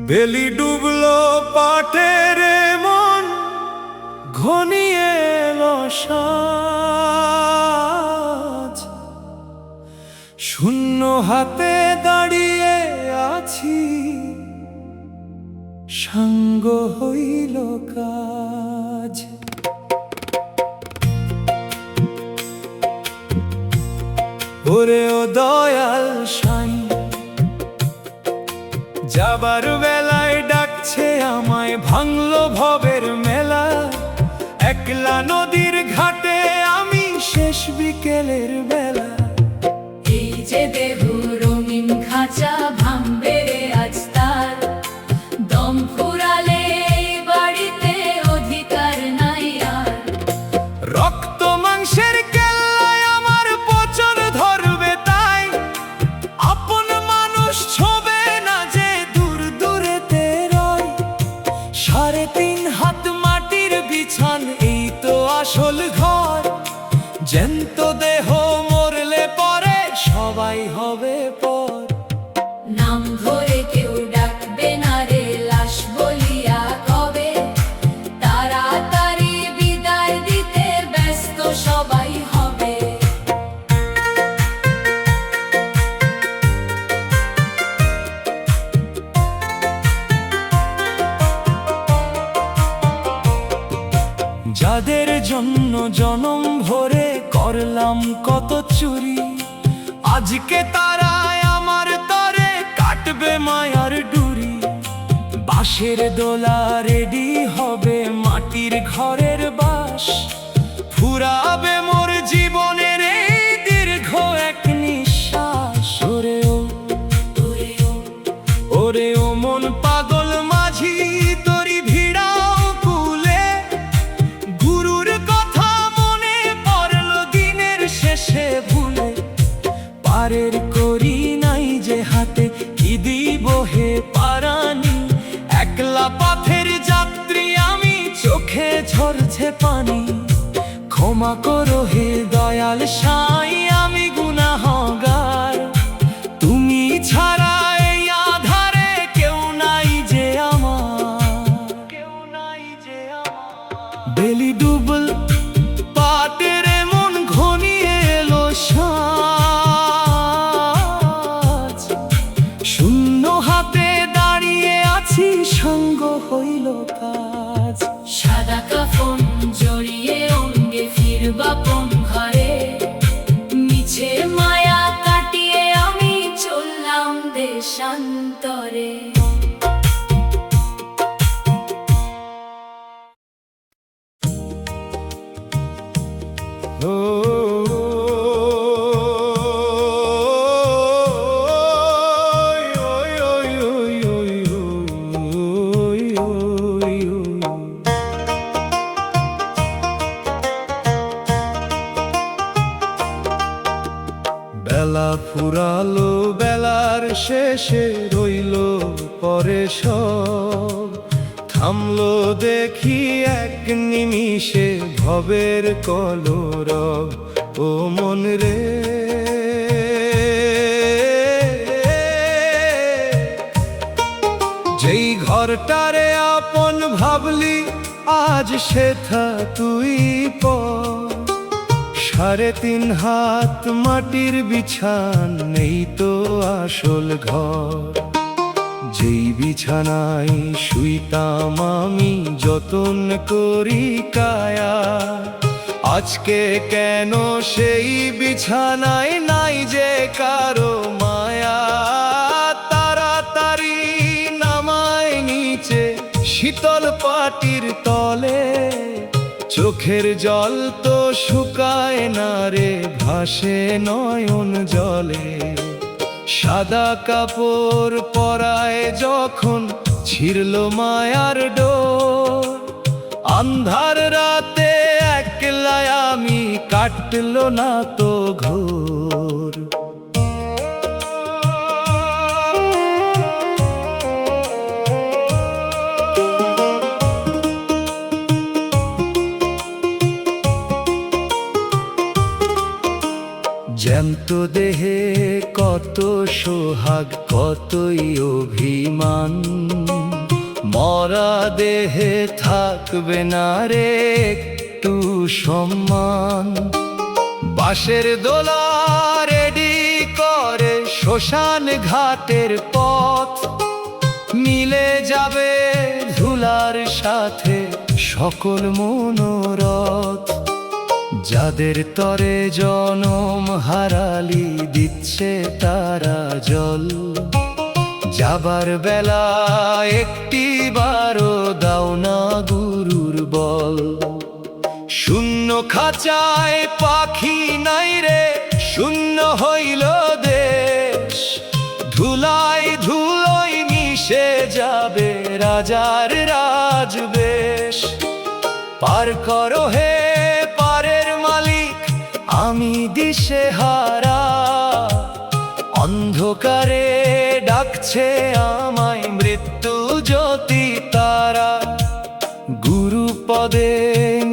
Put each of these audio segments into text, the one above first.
বেলি ডুবলো পাটের মন ঘনিয়ে এলো সাজ, শূন্য হাতে দাঁড়িয়ে আছি, সাঙ্গ হইল কাজ। ওরে ও দয়াল সাই, যাবার বেলায় ডাকছে আমায়, ভাঙলো ভবের মেলা। একলা নদীর ঘাটে আমি শেষ বিকেলের বেলা। এই যে দেহু রঙিন খাঁচা ভাঙবে রে আজ তার, দম ফুরালে এই বাড়িতে অধিকার নাই আর। রক্ত মাংসের কেল্লায় আমার পচন ধরবে তাই, আপন মানুষ ছোবে না যে দূর দূরেতে রয়। ৩.৫ হাত মাটির বিছান, এই তো আসল ঘর। জ্যান্ত দেহ মরলে পরে সবাই হবে পর। নাম ধরে কেউ ডাকবে না রে লাশ বলিয়া কবে, তাড়াতাড়ি বিদায় দিতে ব্যস্ত সবাই হবে। যাদের জন্য জনম ভরে করলাম কত চুরি, আজকে তারাই আমার তরে কাটবে মায়ার ডুরি। বাঁশের দোলা রেডি হবে, মাটির ঘরের বাস ফুরাবে মোর জীবনের এই দীর্ঘ এক নিঃশ্বাস। ওরে ও মন পাগল মাঝি, তরি ভিড়াও কুলে। গুরুর কথা মনে পড়ল দিনের শেষে ভুলে। পারের করি নাই যে হাতে, কি দিব হে পারানি। একলা পথের যাত্রী আমি, চোখে ঝরছে পানি। ক্ষমা করো হে দয়াল সাই, আমি গুনাহগার। তুমি ছাড়া এই আধারে কেউ নাই যে আমার। বেলি ডুবল পাটের মন ঘনিয়ে এলো সাজ, শূন্য হাতে দাঁড়িয়ে আছি, সঙ্গ হইল কাজ। সাদা কাফন জড়িয়ে অঙ্গে ফিরবা কোন ঘরে, মিছে মায়া কাটিয়ে আমি চললাম দেশান্তরে। ও বেলা ফুরালো, বেলার শেষে রইল পরে সব। থামলো দেখি এক নিমিষে ভবের কলরব। ও মন রে, যেই ঘরটারে আপন ভাবলি, আজ সেথা তুই পর। ৩.৫ হাত মাটির বিছান, নেই তো আসল ঘর। যেই বিছানায় শুইতাম আমি যতন করি কায়া, আজকে কেন সেই বিছানায় নাই যে কারো মায়া। তাড়াতাড়ি নামায় নিচে শীতল পাটির তলে, চোখের জল তো শুকায় না রে, ভাসে নয়ন জলে। সাদা কাপড় পরায় যখন ছিড়ল মায়ার ডোর, আন্ধার রাতে একলা আমি, কাটল না তো ঘোর। জ্যান্ত দেহে কত কত সোহাগ কতই অভিমান, মরা দেহে থাকবে না রে একটু সম্মান। বাঁশের দোলা রেডি করে শ্মশান ঘাটের পথ, মিলে যাবে ধুলার সাথে সকল মনোরথ। যাদের তরে জনম হারালি দিচ্ছে তারা জল, যাবার বেলা একটি বারো দাও না গুরুর বল। শূন্য খাঁচায় পাখি নাই রে শূন্য হইল দেশ, ধুলায় ধুলোয় মিশে যাবে রাজার রাজবেশ। পার করো হে পারের মালিক আমি দিশেহারা, অন্ধকারে ডাকছে আমায় মৃত্যু জ্যোতি তারা। গুরু পদে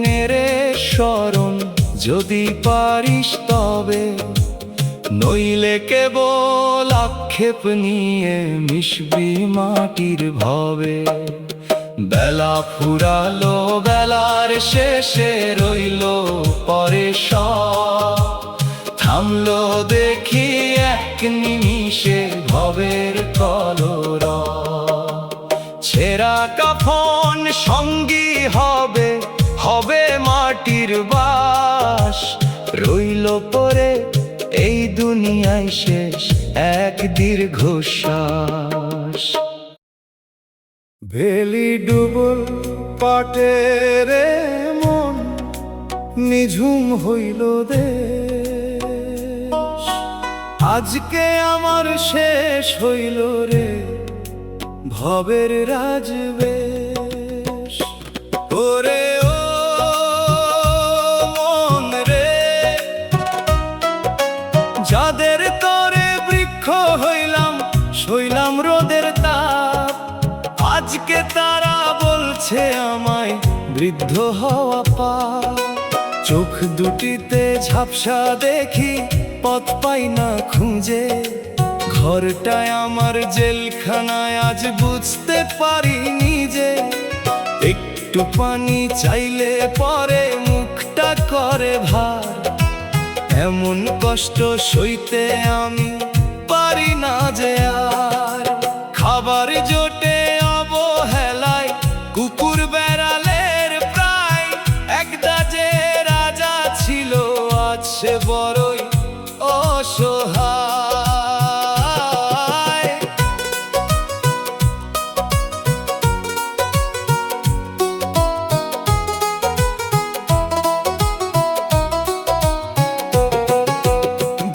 নেড়ে শরণ যদি পারিস তবে, নইলে কেবল আক্ষেপ নিয়ে মিশবি মাটির ভবে। বেলা ফুরালো বেলার শেষে রইল পরে সব, থামলো দেখি এক নিমিষে ভবের কলরব। ছেঁড়া কাফন সঙ্গী হবে হবে মাটির বাস, রইল পরে এই দুনিয়ায় শেষ এক দীর্ঘশ্বাস। ভেলি ডুবল পাটের মন নিঝুম হইল দেশ, আজকে আমার শেষ হইল রে ভবের রাজবেশ। ওরে ও মন রে, যাদের তরে বৃক্ষ হইলাম সইলাম রোদের তাপ, আজকে তারা বলছে আমায় বৃদ্ধ হওয়া পাপ। চোখ দুটিতে ঝাপসা দেখি পথ পাই না খুঁজে, ঘরটায় আমার জেলখানায় আজ বুঝতে পারি নিজে। একটু পানি চাইলে পরে মুখটা করে ভার, এমন কষ্ট সইতে আমি পারি না যে আর। খাবার জোটে অবহেলায় কুকুর বেড়ালের প্রায়, একদা যে রাজা ছিল আজ সে বড়ই অসহায়।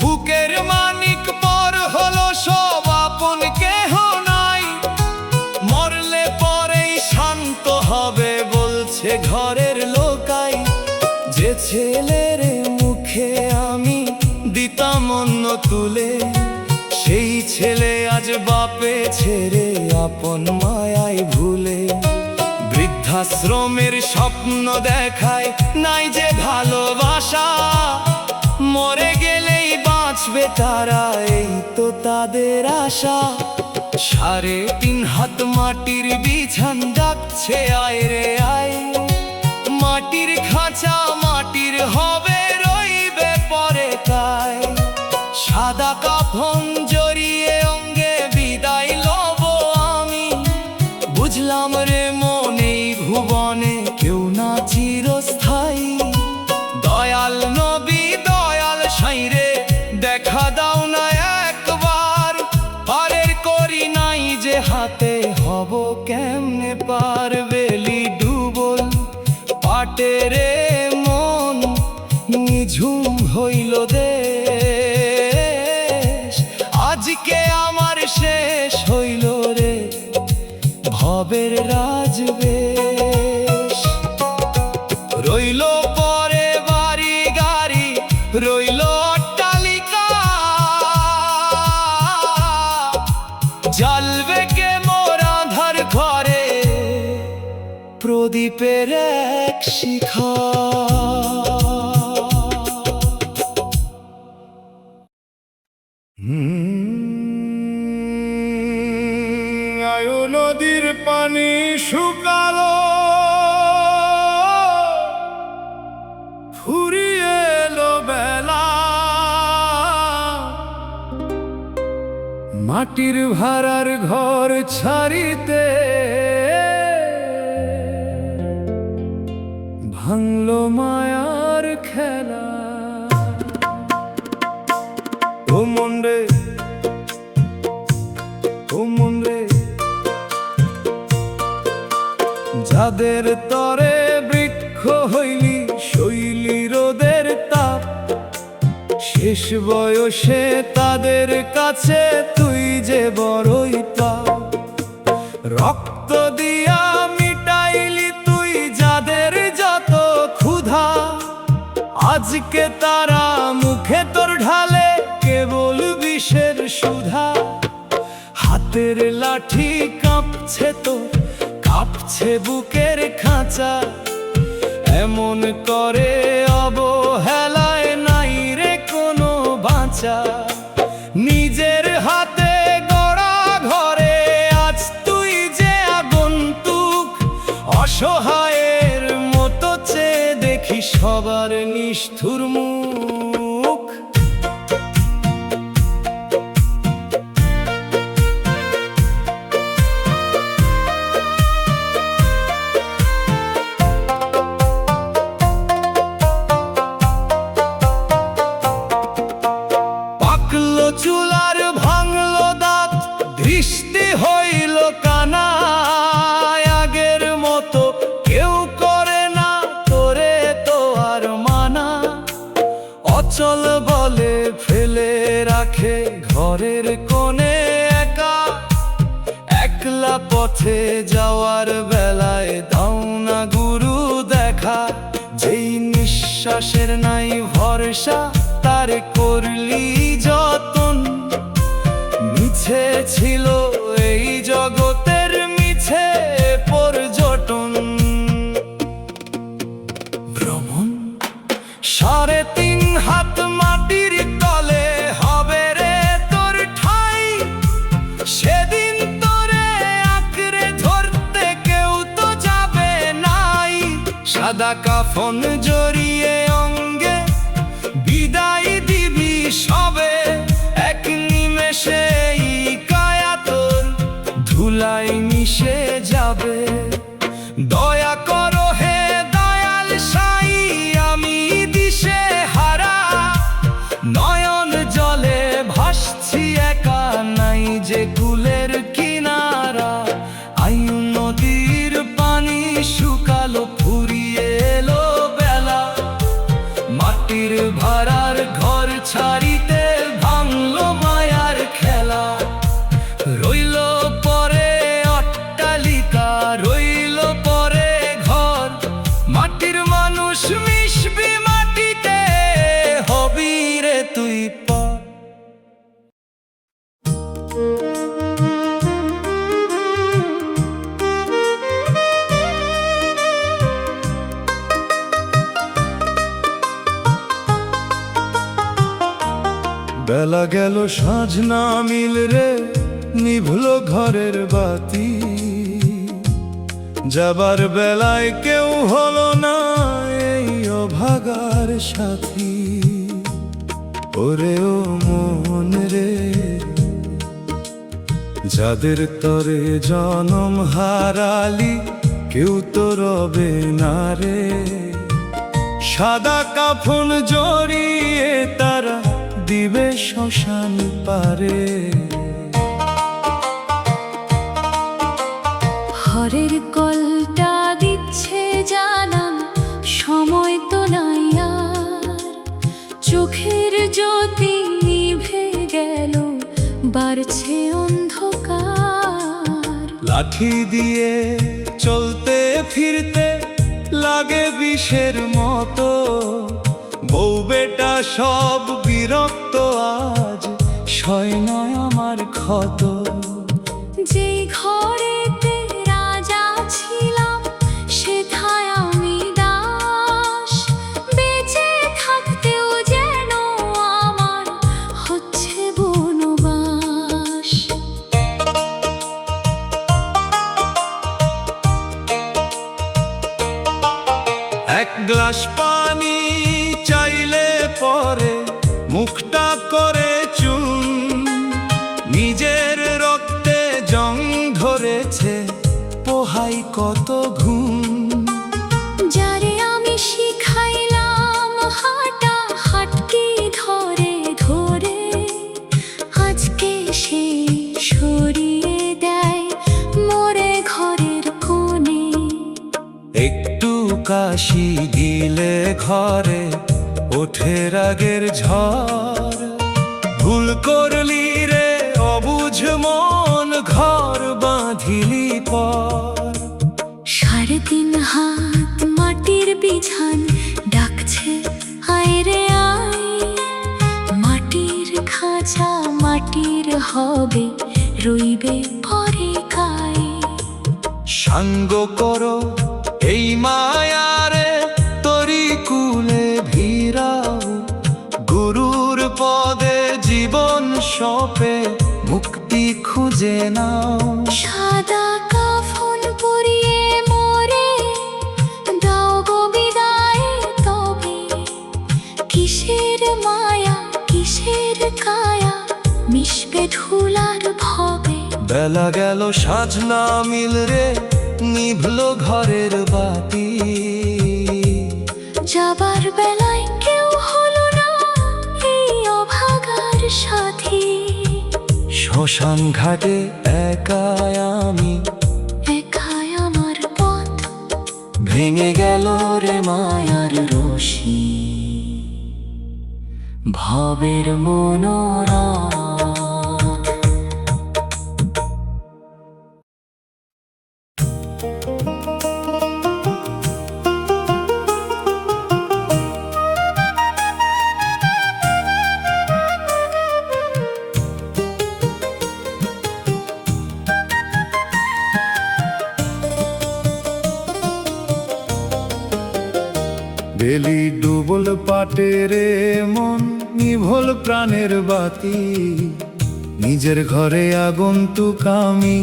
বুকের মানিক পর হলো সব আপন কেহ নাই, মরলে পরেই শান্ত হবে বলছে ঘরের লোকাই। যে ছেলের মুখে আমি দিতাম অন্ন তুলে, সেই ছেলে আজ বাপে ছেড়ে আপন মায়ায় ভুলে। বৃদ্ধাশ্রমের স্বপ্ন দেখায় নাই যে ভালোবাসা, মরে গেলেই বাঁচবে তারা এই তো তাদের আশা। 3.5 হাত মাটির বিছান ডাকছে আয় রে আয়, মাটির খাঁচা মাটির হবে রইবে পরে তাই। সাদা কাফন জড়িয়ে অঙ্গে বিদায় লব আমি, বুঝলাম রে মন এই ভুবনে কেউ না চিরস্থায়ী। দয়াল নবী দয়াল সাইরে দেখা দাও না একবার, পারের করি নাই যে হাতে হব কেমনে পার। বেলি ডুবল পাটের মন নিঝুম হইল দেশ, আজকে আমার শেষ হইল রে ভবের রাজবেশ। রইল পরে বাড়ি গাড়ি রইল অট্টালিকা, জ্বলবে কে মোর আঁধার ঘরে প্রদীপের এক শিখা। হুম আয়ু নদীর পানি শুকালো, ফুরিয়ে এলো বেলা। মাটির ভাড়ার ঘর ছাড়িতে ভাঙলো মায়ার খেলা। ও মন রে, ও মন রে, যাদের তরে বৃক্ষ হইলি শৈলী রোদের তাপ, শেষ বয়সে তাদের কাছে তুই যে বড়ই পাপ। রক্ত দিয়া মিটাইলি তুই যাদের যত ক্ষুধা, আজকে তারা মুখে তোর ঢালে কেবল বিষের সুধা। হাতের লাঠি কাঁপছে তোর, কাঁপছে বুকের খাঁচা, এমন করে অবহেলায় নাই রে কোনো বাঁচা। নিজের হাতে গড়া ঘরে আজ তুই যে আগন্তুক, অসহায়ের মতো চেয়ে দেখি সবার নিষ্ঠুর মুখ। চুলার ভাঙলো দাঁত, দৃষ্টি হইল কানা, আগের মতো কেউ করে না তোরে তো আর মানা। অচল বলে ফেলে রাখে ঘরের কোণে একা, একলা পথে যাওয়ার বেলায় দাও না গুরু দেখা। যেই নিঃশ্বাসের নাই ভরসা তারে করলি যতন, মিছে ছিল এই জগতের মিছে পর্যটন। ভ্রমণ 3.5 হাত মাটির তলে হবে রে তোর ঠাই, সেদিন তোরে আঁকড়ে ধরতে কেউ তো যাবে নাই। সাদা কাফন জড়িয়ে অঙ্গে বিদায় দিবি সবে, এক নিমেষে এই কায়া তোর ধুলায় মিশে যাবে। দয়া করো হে দয়াল সাই, আমি দিশে হারা, নয়ন জলে ভাসছি একা, নাই যে কুলের কিনারা। আয়ু নদীর পানি শুকালো, ফুরিয়ে এলো বেলা, মাটির ভাড়ার ঘর ছাড়িতে ভাঙলো মায়ার খেলা। রইল পরে অট্টালিকা, রইল পরে ঘর, মাটির মানুষ মিশবি মাটিতে, হবি রে তুই পর। বেলা গেল সাঁঝ না মিল রে, নিভলো ঘরের বাতি, যাবার বেলায় কেউ হলো না এই অভাগার সাথী। ওরে ও মন রে, যাদের তরে জনম হারালি কেউ তো রবে না রে। সাদা কাফন জড়িয়ে তারা দিবে শ্মশান পারে। ঘরের কলটা দিচ্ছে জানান, সময় তো নাই আর, চোখের জ্যোতি নিভে গেল, বাড়ছে অন্ধকার। লাঠি দিয়ে চলতে ফিরতে লাগে বিষের মতো, বউ বেটা সব বিরক্ত, আজ সয় নয় আমার ক্ষত। যেই ঘরেতে রাজা ছিলাম সেথায় আমি দাস, বেঁচে থাকতেও যেন আমার হচ্ছে বনবাস। নিজের রক্তে জং ধরেছে, পোহাই কত ঘুম। যারে আমি শিখাইলাম হাঁটা হাটকি ধরে ধরে, আজকে সে সরিয়ে দেয় মোরে ঘরের কোণে। একটু কাশি দিলে ঘরে ওঠে রাগের ঝড়। ভুল করলি রে অবুঝ মন, ঘর বাঁধিলি পর। 3.5 হাত মাটির বিছান ডাকছে আয় রে আয়, মাটির খাঁচা মাটির হবে, রইবে পরে গায়ে। সাঙ্গ করো এই মায়ারে, তরি কুলে ভিড়াও। গুরুর পদে জীবন সপে, মুক্তি খুঁজে নাও। সাদা কাফন পরিয়ে মোরে দাও গো বিদায় তবে, কিসের মায়া কিসের কায়া, মিশবে ধুলার ভবে। বেলা গেল সাজনা মিল রে, নিভলো ঘরের বাতি। যাবার বেলায় কেউ হলো না এই অভাগার সাথী। শ্মশান ঘাটে একাই আমি, একাই আমার পথ ভেঙে গেল রে মায়ার রশি, ভবের মনোরম। বেলি ডুবল পাটের মন, নিভল প্রাণের বাতি। নিজের ঘরে আগন্তুক আমি,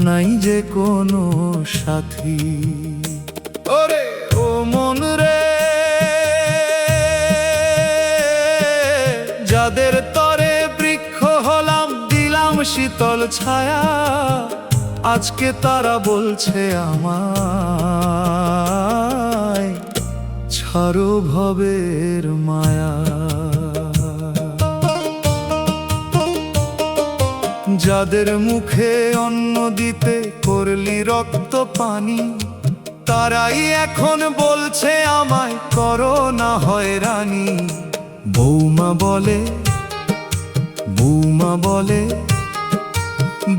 নাই যে কোনো সাথী। ওরে ও মন রে, যাদের তরে বৃক্ষ হলাম, দিলাম শীতল ছায়া, আজকে তারা বলছে আমায় ছাড়ো ভবের মায়া। যাদের মুখে অন্ন দিতে করলি রক্ত পানি, তারাই এখন বলছে আমায় করো না হয়রানি। বৌমা বলে বৌমা বলে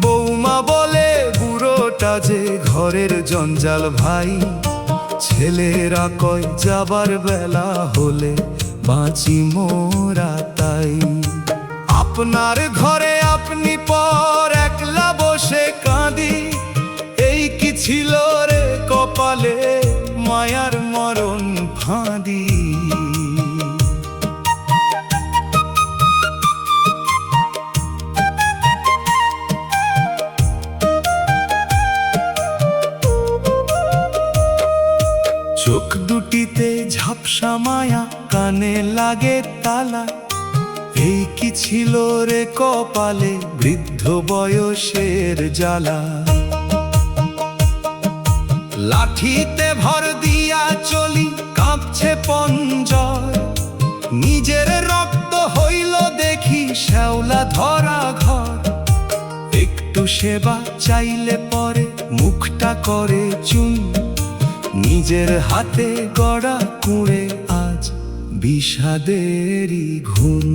বৌমা বলে, বুড়োটা যে ঘরের জঞ্জাল ভাই। ছেলেরা কয় যাবার বেলা হলে বাঁচি মোরা তাই। আপনার ঘরে আপনি পর একলা বসে কাঁদি, এই কি ছিল রে কপালে মায়ার মরণ ফাঁদি। চোখ দুটিতে ঝাপসা মায়া, কানে লাগে তালা, এই কি ছিল রে কপালে বৃদ্ধ বয়সের জ্বালা। লাঠিতে ভর দিয়া চলি, কাঁপছে পঞ্জর, নিজের রক্ত হইল দেখি শ্যাওলা ধরা ঘর। একটু সেবা চাইলে পরে মুখটা করে চুন, নিজের হাতে গড়া কুঁড়ে আজ বিষাদেরই ঘুম।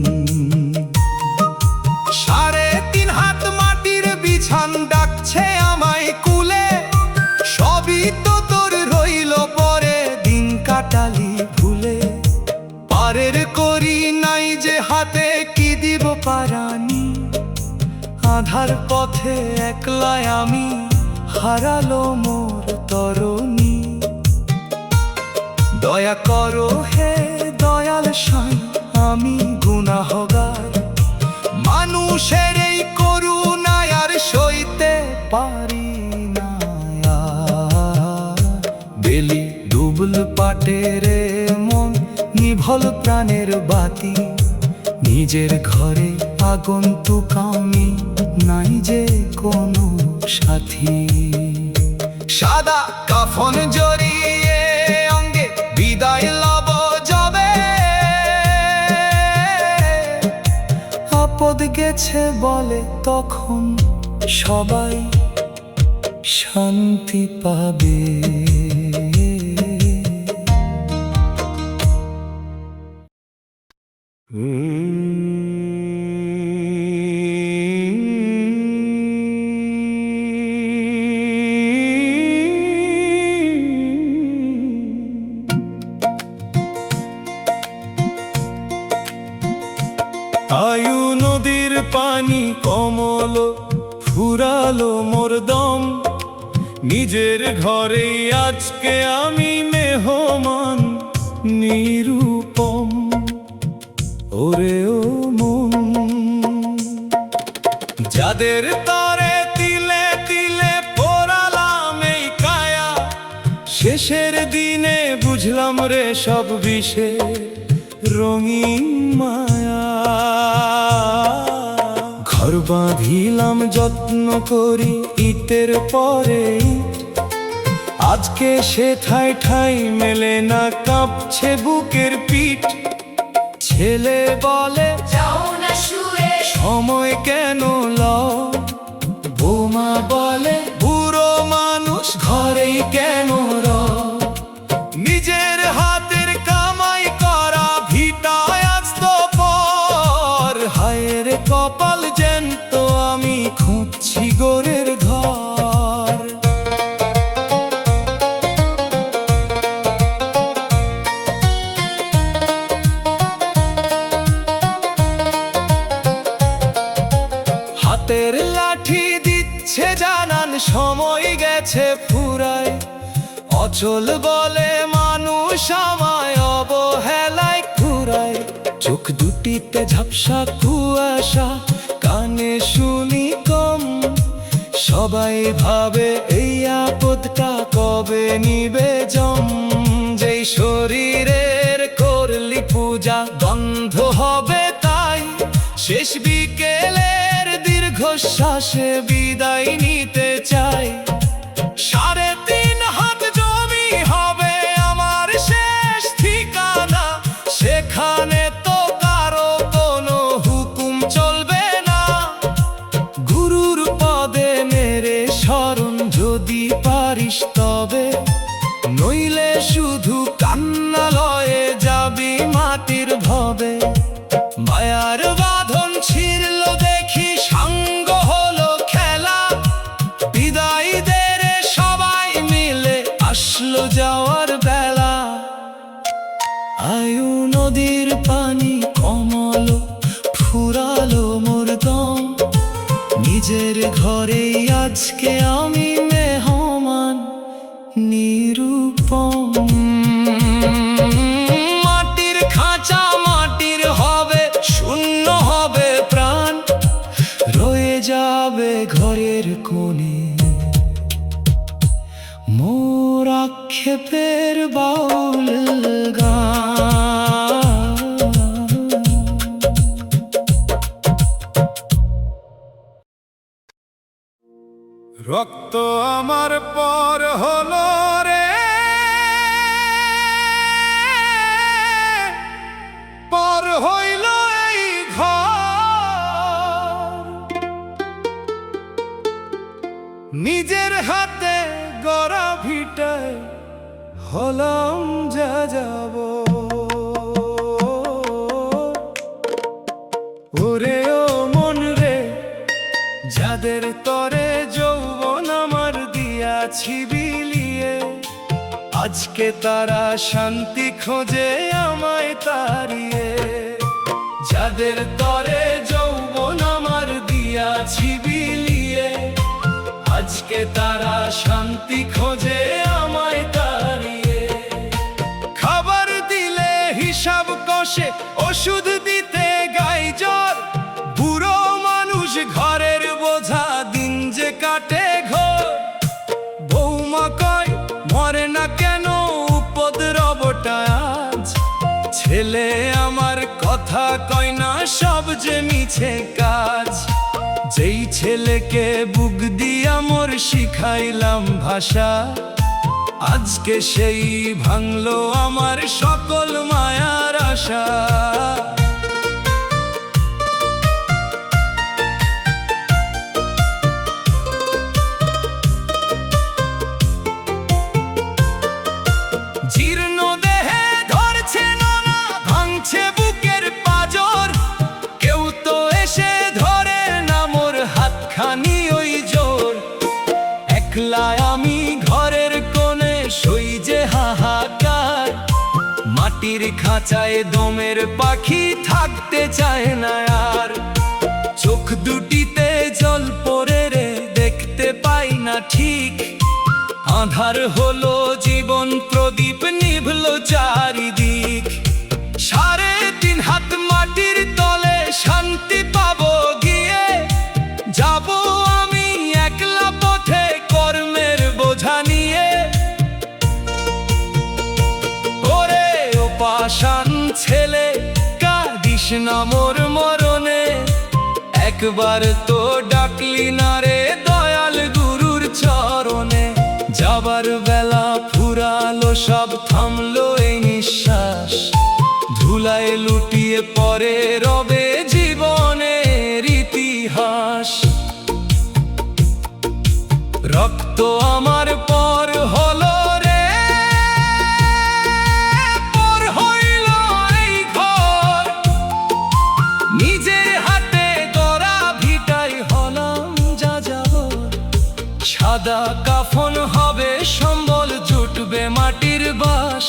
3.5 হাত মাটির বিছান ডাকছে আমায় কুলে, সবই তো তোর রইল পরে দিন কাটালি ভুলে। পারের করি নাই যে হাতে কি দিব পারানি, আধার পথে একলাই আমি হারালো মোর তরণী। দয়া করো হে দয়াল সাই, আমি গুনাহগার, মানুষের এই করুণায় আর সইতে পারি না। বেলি ডুবল পাটের মন, নিভল প্রাণের বাতি। নিজের ঘরে আগন্তুক আমি, সাথী। সাদা কাফন জড়িয়ে অঙ্গে বিদায় লব যাবে, আপদ গেছে বলে তখন সবাই শান্তি পাবে। আয়ু নদীর পানি কমল ফুরালো মোর দম, নিজের ঘরেই আজকে আমি মেহমান নিরূপম। ওরে ও মন, যাদের তরে তিলে তিলে পোড়ালাম এই কায়া, শেষের দিনে বুঝলাম রে সব বিষের রঙিন মায়া। ঘর বাঁধিলাম যত্ন করি ইটের পরে ইট, আজকে সে ঠাই ঠাই মেলে না, কাঁপছে বুকের পিঠ। ছেলে বলে যাও না শুয়ে, সময় কেন লও, বৌমা বলে বুড়ো মানুষ ঘরেই কেন রও। নিজের হাতের কামাই করা ভিটায় আজ তো পর, হায়ের কপাল জ্যান্ত আমি খুঁজছি গোরের ঘর। হাতের লাঠি দিচ্ছে জানান সময় গেছে ফুরায়, অচল বলে মানুষ আমায় অবহেলায় ঘুরায়। চোখ দুটিতে ঝাপসা কুয়াশা, কানে শুনি কম, সবাই ভাবে এই আপদটা কবে নিবে জম। যেই শরীরের করলি পূজা বন্ধ হবে তাই, শেষ বিকেলের দীর্ঘশ্বাসে বিদায় নিতে চাই। 3.5 হাত জমি হবে আমার শেষ ঠিকানা, সেখানে তো কারো কোনো হুকুম চলবে না। গুরুর পদে মেরে শরণ যদি পারিস তবে, নইলে শুধু কান্নালয়ে যাবি মাটির ভবে। মায়ার বাঁধন ছিঁড়ল দেখি সাঙ্গ হলো খেলা, বিদায় দে রে সবাই মিলে আসলো যাওয়ার বেলা। আয়ু নদীর পানি কমল ফুরালো মোর দম, নিজের ঘরেই আজকে আমি মেহমান নিরূপম। মাটির খাঁচা মাটির হবে, শূন্য হবে প্রাণ, রয়ে যাবে ঘরের কোণে মোর আক্ষেপের বাউল গান। রক্ত আমার পর হলো রে, পর হইল এই ঘর, নিজের হাতে গড়া ভিটায় হলাম যা যাব। ওরে ও মন রে, যাদের তরে যৌবন আমার দিয়াছি বিলিয়ে, আজকে তারা শান্তি খোঁজে আমায় তাড়িয়ে। যাদের তরে যৌবন আমার দিয়াছি বিলিয়ে, আজকে তারা শান্তি খোঁজে আমায় তাড়িয়ে। খাবার দিলে হিসাব কষে, ওষুধ দিতে গাই জ্বর, বুড়ো মানুষ ঘরের বোঝা দিন যে কাটে ঘোর। বৌমা কয় মরে না কেন উপদ্রবটা আজ, ছেলে আমার কথা কয় না সব যে মিছে কাজ। যেই সেই ছেলেকে বুক দিয়া মোর শিখাইলাম ভাষা, আজকে সেই ভাঙলো আমার সকল মায়ার আশা। জীর্ণ দেহে ধরছে নোনা, ভাঙছে বুকের পাঁজর, কেউ তো এসে ধরে না মোর হাতখানি ওই জোর। একলা আমি ঘরের কোণে সই যে হাহাকার, মাটির খাঁচায় দমের পাখি থাকতে চায় না আর। চোখ দুটিতে জল পড়ে রে, দেখতে পাই না ঠিক, আঁধার হলো জীবন প্রদীপ নিভলো চারিদিক। 3.5 হাত মাটির তলে শান্তি পাবো গিয়ে, যাব আমি একলা পথে কর্মের বোঝা নিয়ে। ওরে ও পাষাণ ছেলে, কাঁদিস না মোর মরণে, একবার তো ডাকলি না রে দয়াল গুরুর চরণে। যাবার বেলা ফুরালো সব, থামলো এই নিঃশ্বাস, ধুলায় লুটিয়ে পরে রবে জীবনের ইতিহাস। রক্ত আমার পর হলো রে, পর হইল এই ঘর, নিজের হাতে গড়া ভিটাই হলাম যা যাবর। সাদা কাফন হবে সম্বল, জুটবে মাটির বাস,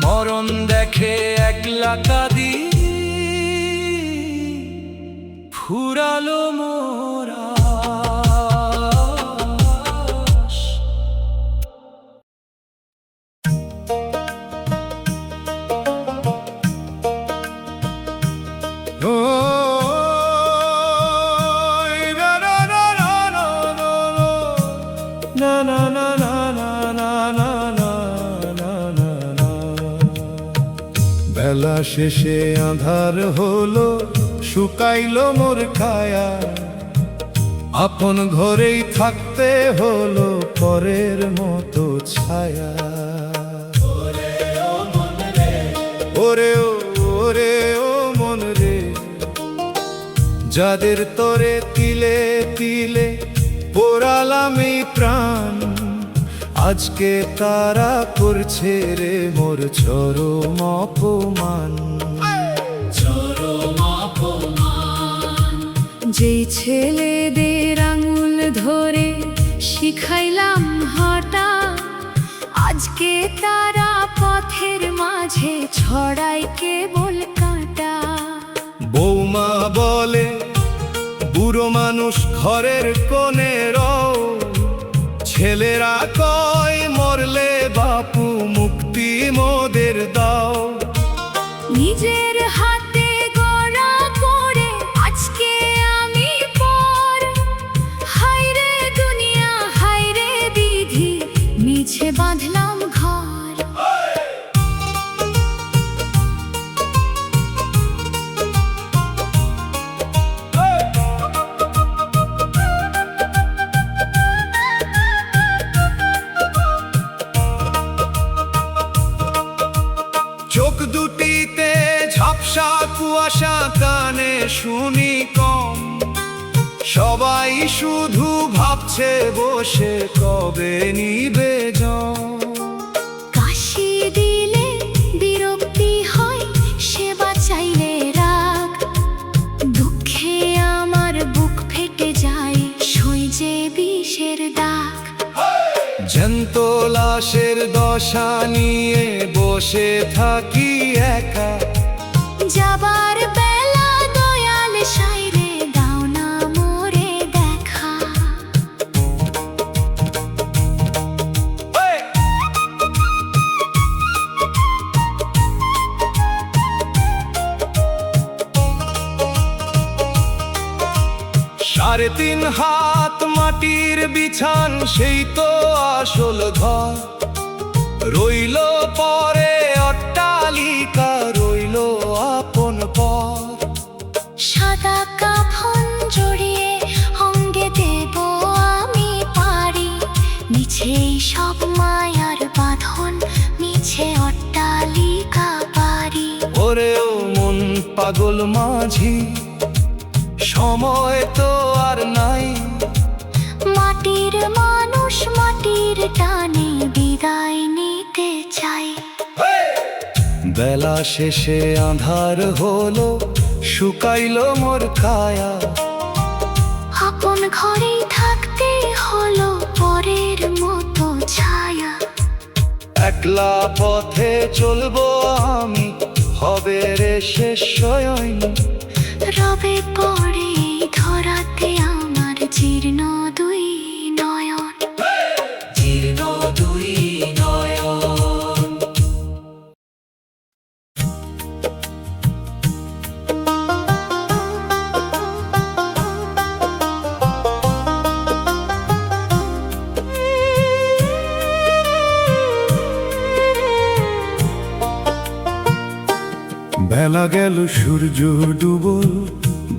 মরণ দেখে একলা কাঁদি ফুরালো মোরা। বেলা শেষে আঁধার হলো, শুকাইলো মোর কায়া, আপন ঘরেই থাকতে হলো পরের মতো ছায়া। ওরে ও মন রে, যাদের তরে তিলে তিলে পোড়ালাম এই প্রাণ, আজকে তারা করছে রে মোর চরম অপমান। যেই ছেলেদের আঙুল ধরে শিখাইলাম হাঁটা, আজকে তারা পথের মাঝে ছড়াই কেবল কাঁটা। বৌমা বলে বুড়ো মানুষ ঘরের কোণে রও, ছেলেরা কয় মরলে বাপু মুক্তি মোদের দাও। নিজের হাতে গড়া করে আজকে আমি পর, হায়রে দুনিয়া হায়রে বিধি, মিছে বাঁধলাম ঘর। চোখ দুটিতে ঝাপসা কুয়াশা, কানে শুনি কম, সবাই শুধু ভাবছে বসে কবে নিবে জম। কাশি দিলে বিরক্তি হয়, সেবা চাইলে রাগ, দুঃখে আমার বুক ফেটে যায়, সই যে বিষের দাগ। জ্যান্ত লাশের দশা নিয়ে বসে থাকি একা, যাবার বেলা দয়াল সাইরে দাও না মোরে দেখা। সাড়ে 3 হাত মাটির বিছান, সেই তো আসল ঘর। রইল পরে অট্টালিকা, রইল আপন পর। সাদা কাফন জড়িয়ে সব মায়ার বাঁধন, মিছে অট্টালিকা বাড়ি। ওরেও মন পাগল মাঝি, সময় তো আর নাই। মাটির মানুষ মাটির টানে বিদায় নিতে চাই। বেলা শেষে আঁধার হলো, শুকাইলো মোর কায়া। আপন ঘরেই থাকতে হলো পরের মতো ছায়া। একলা পথে চলবো আমি, হবে রে শেষ শয়ন। রবে পড়ে এই ধরাতে আমার জীর্ণ দুই নয়ন। জীর্ণ দুই নয়ন। বেলা গেল সূর্য ডুবল,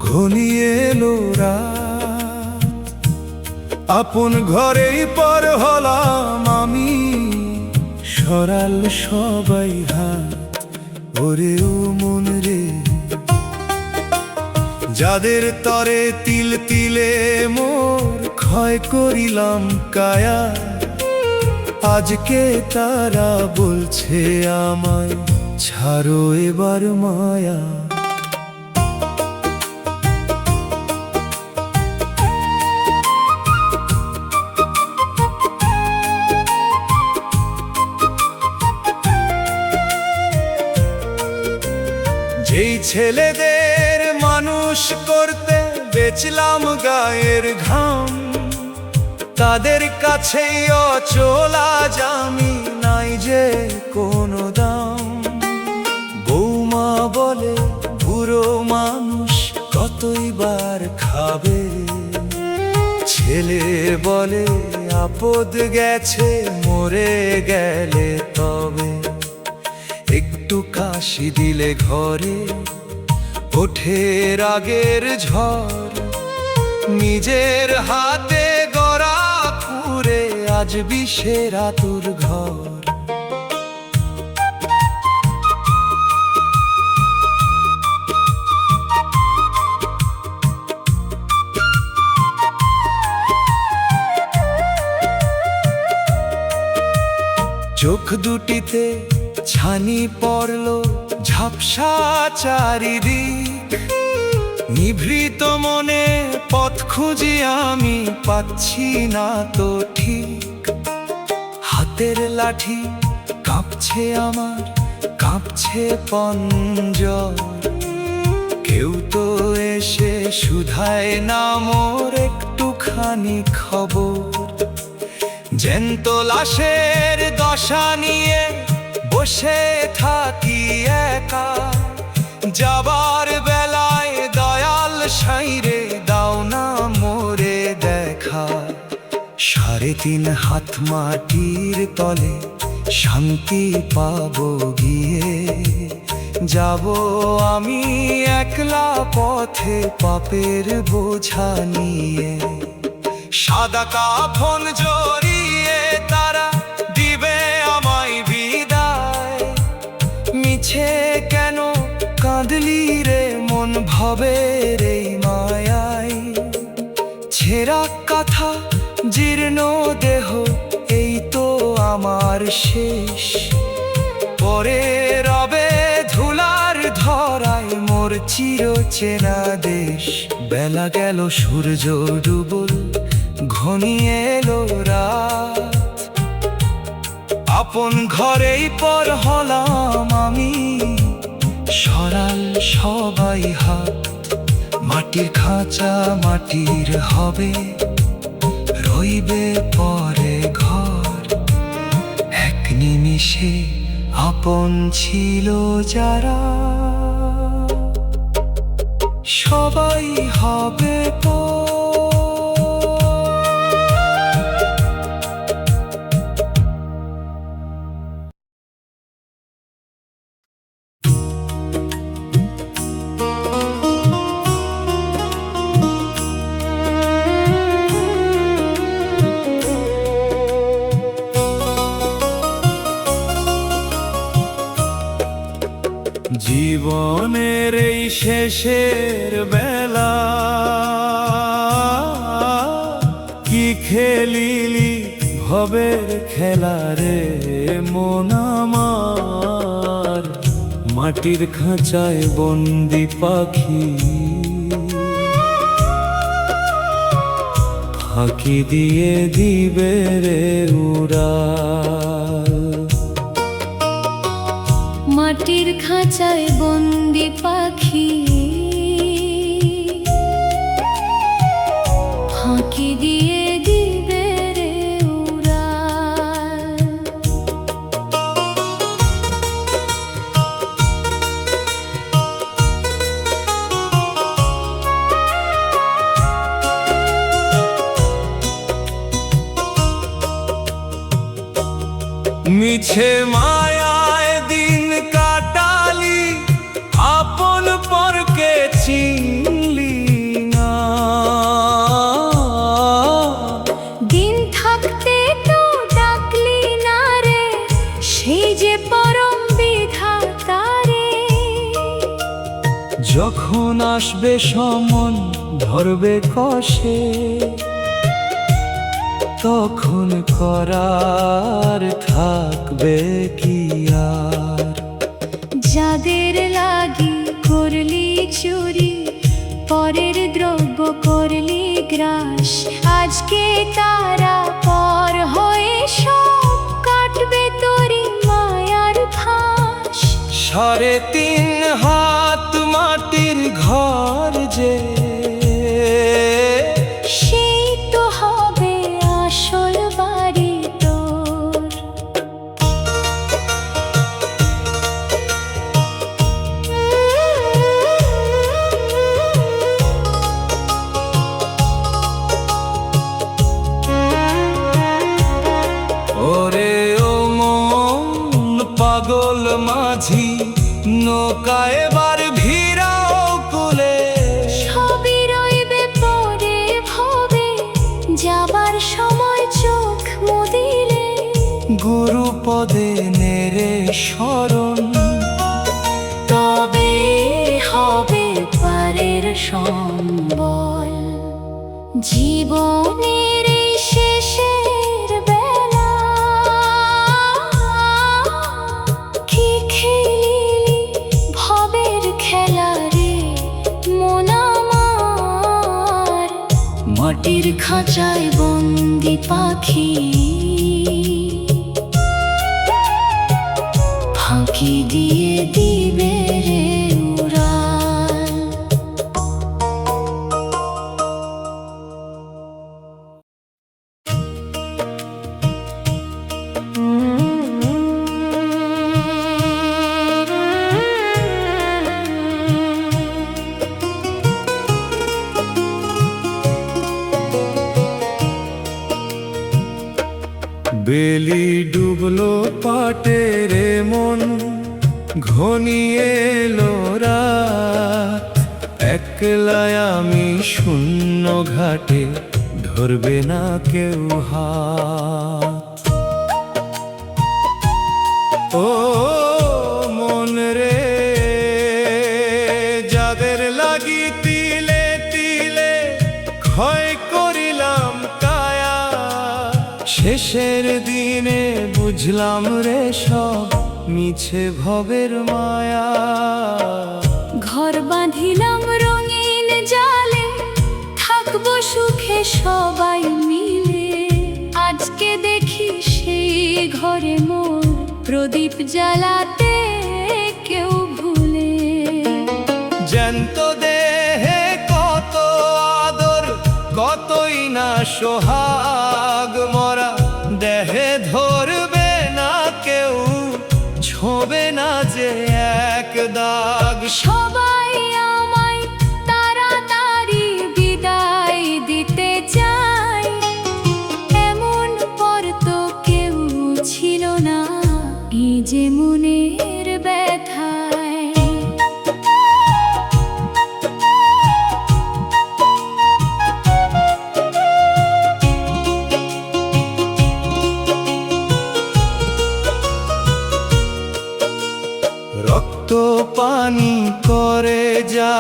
ঘনিয়ে এলো রাত। আপন ঘরেই পর হলাম আমি, সরাল সবাই হাত। ওরে ও মন রে, যাদের তরে তিল তিলে মোর ক্ষয় করিলাম কায়া, আজকে তারা বলছে আমায় ছাড়ো এবার মায়া। যেই ছেলেদের মানুষ করতে বেচলাম গায়ের ঘাম, তাদের কাছেই অচল আজ আমি, নাই যে কোনো দাম। বৌমা বলে বুড়ো মানুষ কতই বার খাবে, ছেলে বলে আপদ গেছে মরে গেলে তবে। একটু কাশি দিলে ঘরে ওঠে রাগের ঝড়, নিজের হাতে গড়া কুরে আজ বিষের আতুর ঘর। চোখ দুটিতে ছানি পড়লো ঝাপসা চারিদিক, নিভৃত মনে পথ খুঁজি আমি, পাচ্ছি না তো ঠিক। হাতের লাঠি কাঁপছে আমার, কাঁপছে পঞ্জর। কেউ তো এসে শুধায় না মোর একটুখানি খবর। জ্যান্ত লাশের দশা নিয়ে বসে থাকি একা, যাবার বেলায় দয়াল সাইরে দাও না মোরে দেখা। 3.5 হাত মাটির তলে শান্তি পাবো গিয়ে, যাব আমি একলা পথে পাপের বোঝা নিয়ে। সাদা কাফন জড়িয়ে তারা দিবে আমায় বিদায়, মিছে কেন কাঁদলি রে মন ভবের এই মায়ায়। ছেঁড়া কাঁথা জীর্ণ দেহ এই তো আমার শেষ, পরে রবে ধুলার ধরায় মোর চির চেনা দেশ। বেলা গেল সূর্য ডুবল, ঘনিয়ে এলো রাত। আপন ঘরেই পর হলাম আমি, সরাল সবাই হাত। মাটির খাঁচা মাটির হবে, রইবে পরে ঘর। এক নিমিষে আপন ছিল যারা, সবাই হবে পর। শেষের বেলা কি খেলিলি ভবের খেলা রে মন আমার, মাটির খাঁচায় বন্দি পাখি ফাঁকি দিয়ে দিবে রে উড়াল। মাটির খাঁচায় বন্দি পাখি ফাঁকি দিয়ে দিবে রে উড়াল। মিছে মায়ায় দিন কাটালি, আপন পরকে চিনলি না। দিন থাকতে তো ডাকলি না রে, সেই যে পরম বিধাতা রে। যখন আসবে সমন ধরবে কষে, তখন করার থাকবে কি আর। যাদের লাগি করলি চুরি, পরের দ্রব্য করলি গ্রাস, আজকে তারা পর হয়ে সব কাটবে তোরি মায়ার ফাঁস। 3.5 হাত মাটির ঘর যে, সেই তো হবে আসল বাড়ি তোর। ওরে ও মন পাগল মাঝি, নৌকা এবার ভিড়াও কুলে। সবই রইবে পরে ভবে, যাবার সময় চোখ মুদিলে। গুরু পদে নেড়ে শরণ, তবে হবে পারের সম্বল। জীবনের এই শেষের বেলা কি খেলিলি ভবের খেলা রে মন আমার, মাটির খাঁচায় বন্দি পাখি ফাঁকি দিয়ে দিবে রে উড়াল। বেলি ডুবলো পাটে রে মন, ঘনিয়ে এলো রাত। একলাই আমি শূন্য ঘাটে, ধরবে না কেউ হাত। ও মন রে, যাদের লাগি তিলে তিলে ক্ষয় করিলাম কায়া, শেষের দিনে বুঝলাম রে সব মিছে ভবের মায়া। ঘর বাঁধিলাম রঙিন জালে, থাকবো সুখে সবাই মিলে। আজকে দেখি সেই ঘরে মোর প্রদীপ জ্বালাতে কেউ ভুলে। জ্যান্ত দেহে কত আদর, কতই না সোহাগ মরা। দেহে ধরবে না কেউ, ছোঁবে না যে এক দাগ। সবাই আমায় তাড়াতাড়ি বিদায় দিতে চায়, এমন পর তো কেউ ছিল না এই যে মনের ব্যথায়।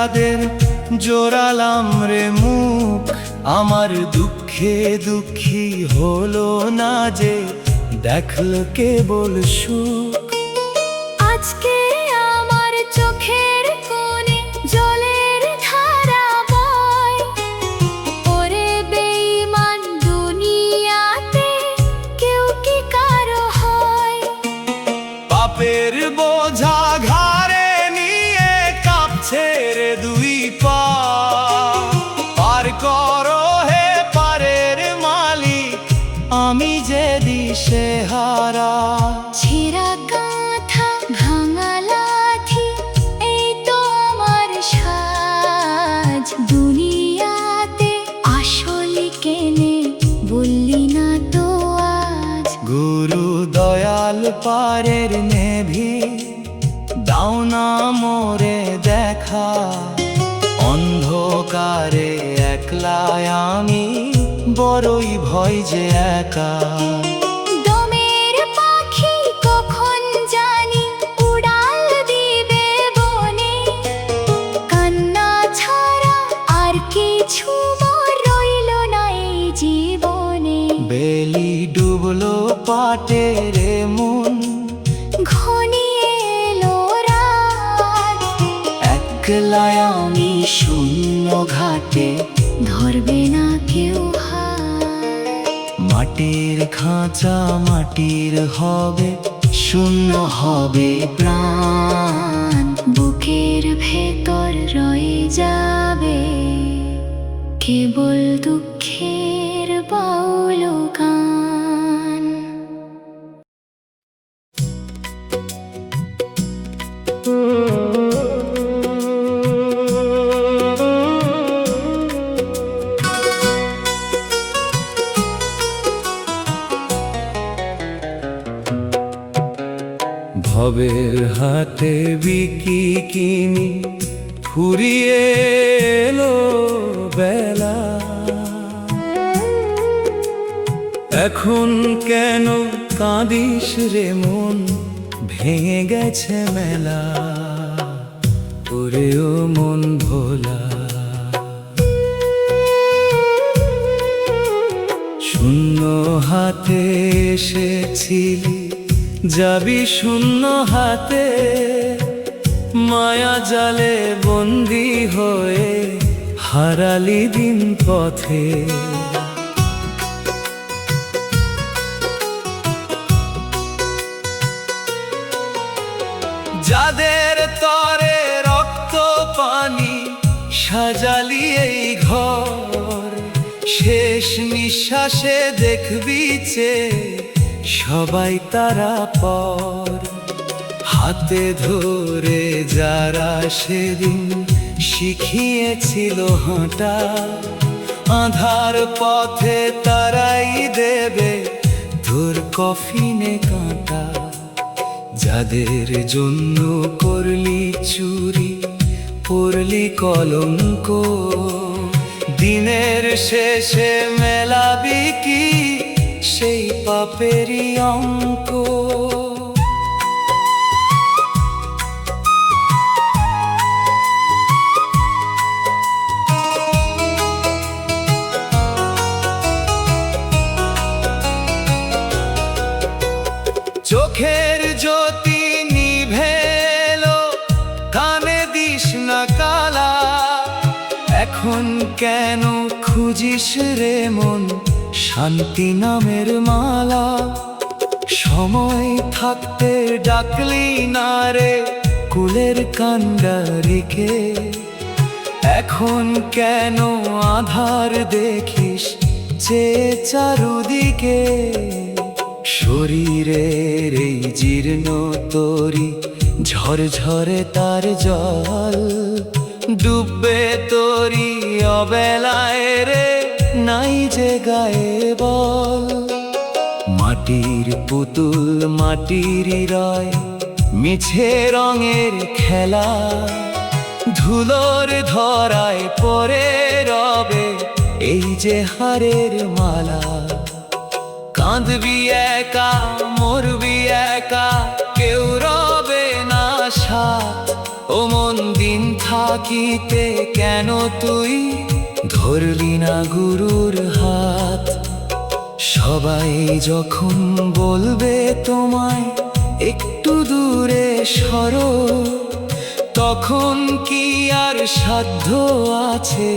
তাদের জোরালাম রে মুখ, আমার দুঃখে দুঃখী হলো না যে দেখলো কেবল সুখ। আজকে আমার চোখের কোণে জলের ধারা বয়, ওরে বেঈমান দুনিয়াতে কেউ কি কারো হয়? পাপের বোঝা ঘাড়ে নিয়ে কাঁপছে রে দুই পা, পার করো হে পারের মালিক, আমি যে দিশেহারা। ছেঁড়া কাঁথা ভাঙা লাঠি এই তো আমার সাজ, দুনিয়াতে আসলে কেনে বললি না তো আজ। গুরু দয়াল পারের নেভি দাও না মোরে দেখা, অন্ধকারে একলায় আমি বড়ই ভয় যে একা। দমের পাখি কখন জানি উড়াল দিবে বনে, কান্না ছাড়া আর কিছু মোর রইল না এই জীবনে। বেলি ডুবলো পাটের মন, ঘনিয়ে এলো রাত, একলায় আমি শূন্য ঘাটে, ধরবে না কেউ হাত। মাটির খাঁচা মাটির হবে, শূন্য হবে প্রাণ, বুকের ভেতর রয়ে যাবে কেবল দুঃখের বাউল গান। ভবের হাতে বিকি কিনি ফুরিয়ে এলো বেলা, এখন কেন কাঁদিস রে মন, ভেঙে গেছে মেলা, ওরে ও মন ভোলা। শূন্য হাতে এসেছিলি, যাবি শূন্য হাতে, মায়া জালে বন্দি হয়ে হারালি দিন পথে। যাদের তরে রক্ত পানি সাজালি এই ঘর, শেষ নিঃশ্বাসে দেখবি যে সবাই তারা পর। হাতে ধরে যারা সেদিন শিখিয়েছিল হাঁটা, আঁধার পথে তারাই দেবে তোর কফিনে কাঁটা। যাদের জন্য করলি চুরি পরলি কলঙ্ক, দিনের শেষে মেলাবি কি সেই পাপেরই অঙ্ক। চোখের জ্যোতি নিভে এলো, কানে দিস না কালা, এখন কেন খুঁজিস রে মন শান্তি নামের মালা। সময় থাকতে ডাকলি না রে কুলের কান্ডারিকে, এখন কেন আধার দেখিস যে চারুদিকে। শরীরের এই জীর্ণ তরি ঝরঝরে তার জল, ডুববে তোরি অবেলায় রে নাই যে গায়ে বল। মাটির পুতুল মাটির রয়, মিছে রঙের খেলা, ধুলোর ধরায় পরে রবে এই যে হারের মালা। কাঁদবি একা মরবি একা, কেউ রবে না সাথ। ও মন দিন থাকিতে কেন তুই ধরলি না গুরুর হাত? সবাই যখন বলবে তোমায় একটু দূরে সরো, তখন কি আর সাধ্য আছে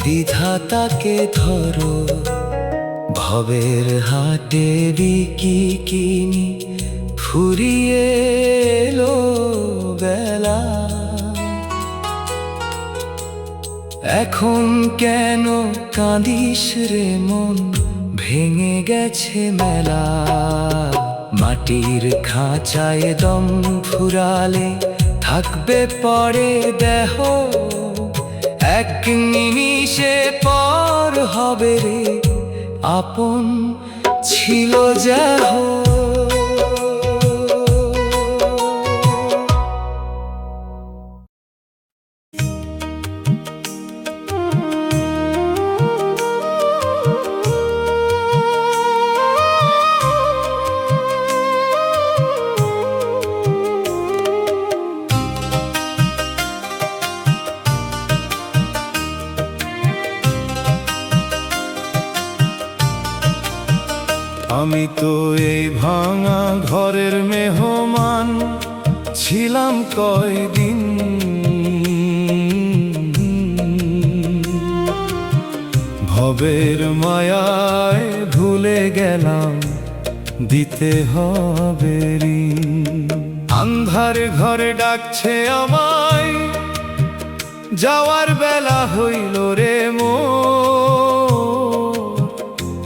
বিধাতাকে ধরো? ভবের হাটে বিকিনি ফুরিয়ে এলো বেলা, এখন কেন কাঁদিস রে মন, ভেঙে গেছে মেলা। মাটির খাঁচায় দম ফুরালে থাকবে পরে দেহ, এক নিমিষে পর হবে রে আপন ছিল যাহ। আমি তো এই ভাঙা ঘরের মেহমান, ছিলাম কয়দিন। ভবের মায়ায় ভুলে গেলাম দিতে হবে ঋণ। আন্ধার ঘরে ডাকছে আমায়, যাওয়ার বেলা হইল রে মোর।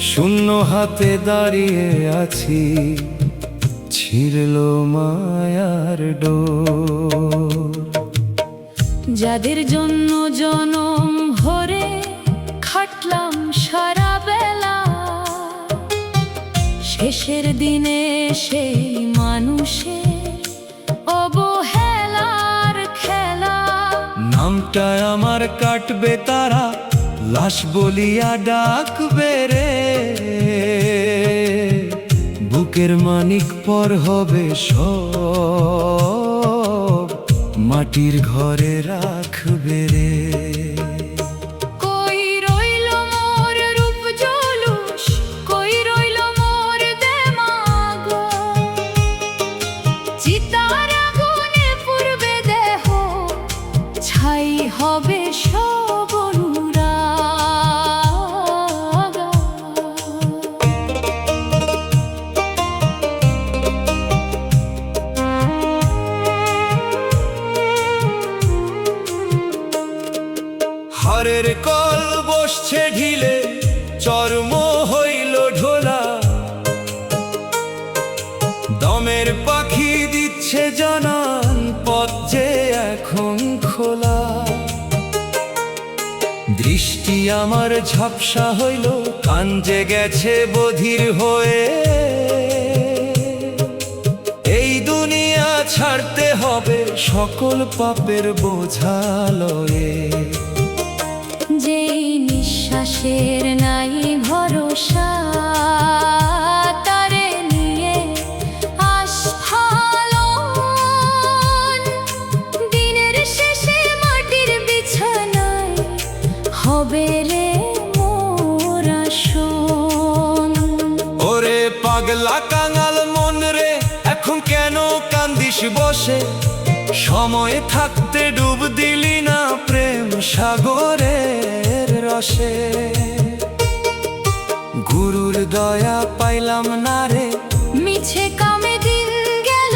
শূন্য হাতে দাঁড়িয়ে আছি, ছিঁড়ল মায়ার ডোর। যাদের জন্য জনম ভরে খাটলাম সারা বেলা, শেষের দিনে সেই মানুষের অবহেলার খেলা। নামটা আমার কাটবে তারা, লাশ বলিয়া ডাকবে রে। বুকের মানিক পর হবে সব, মাটির ঘরে রাখবে রে। কই রইল মোর রূপ জলুস, কই রইল মোর দেমাগ, চিতার আগুনে পুড়বে দেহ, ছাই হবে সব অনুরাগ। হারের কল বসছে ঢিলে, চর্ম হইল ঢোলা। দমের পাখি দিচ্ছে জানান, পথ যে এখন খোলা। দৃষ্টি আমার ঝাপসা হইল, কান যে গেছে বধির হয়ে। এই দুনিয়া ছাড়তে হবে সকল পাপের বোঝা লয়ে। যেই নিঃশ্বাসের নাই ভরসা, তারে নিয়ে আস্ফালন। দিনের শেষে মাটির বিছানায় হবে রে মোর আসন। ওরে পাগলা কাঙাল মন রে, এখন কেন কান্দিস বসে? সময় থাকতে ডুব দিলি না প্রেম সাগরের রসে। গুরুর দয়া পাইলাম না রে, মিছে কামে দিন গেল,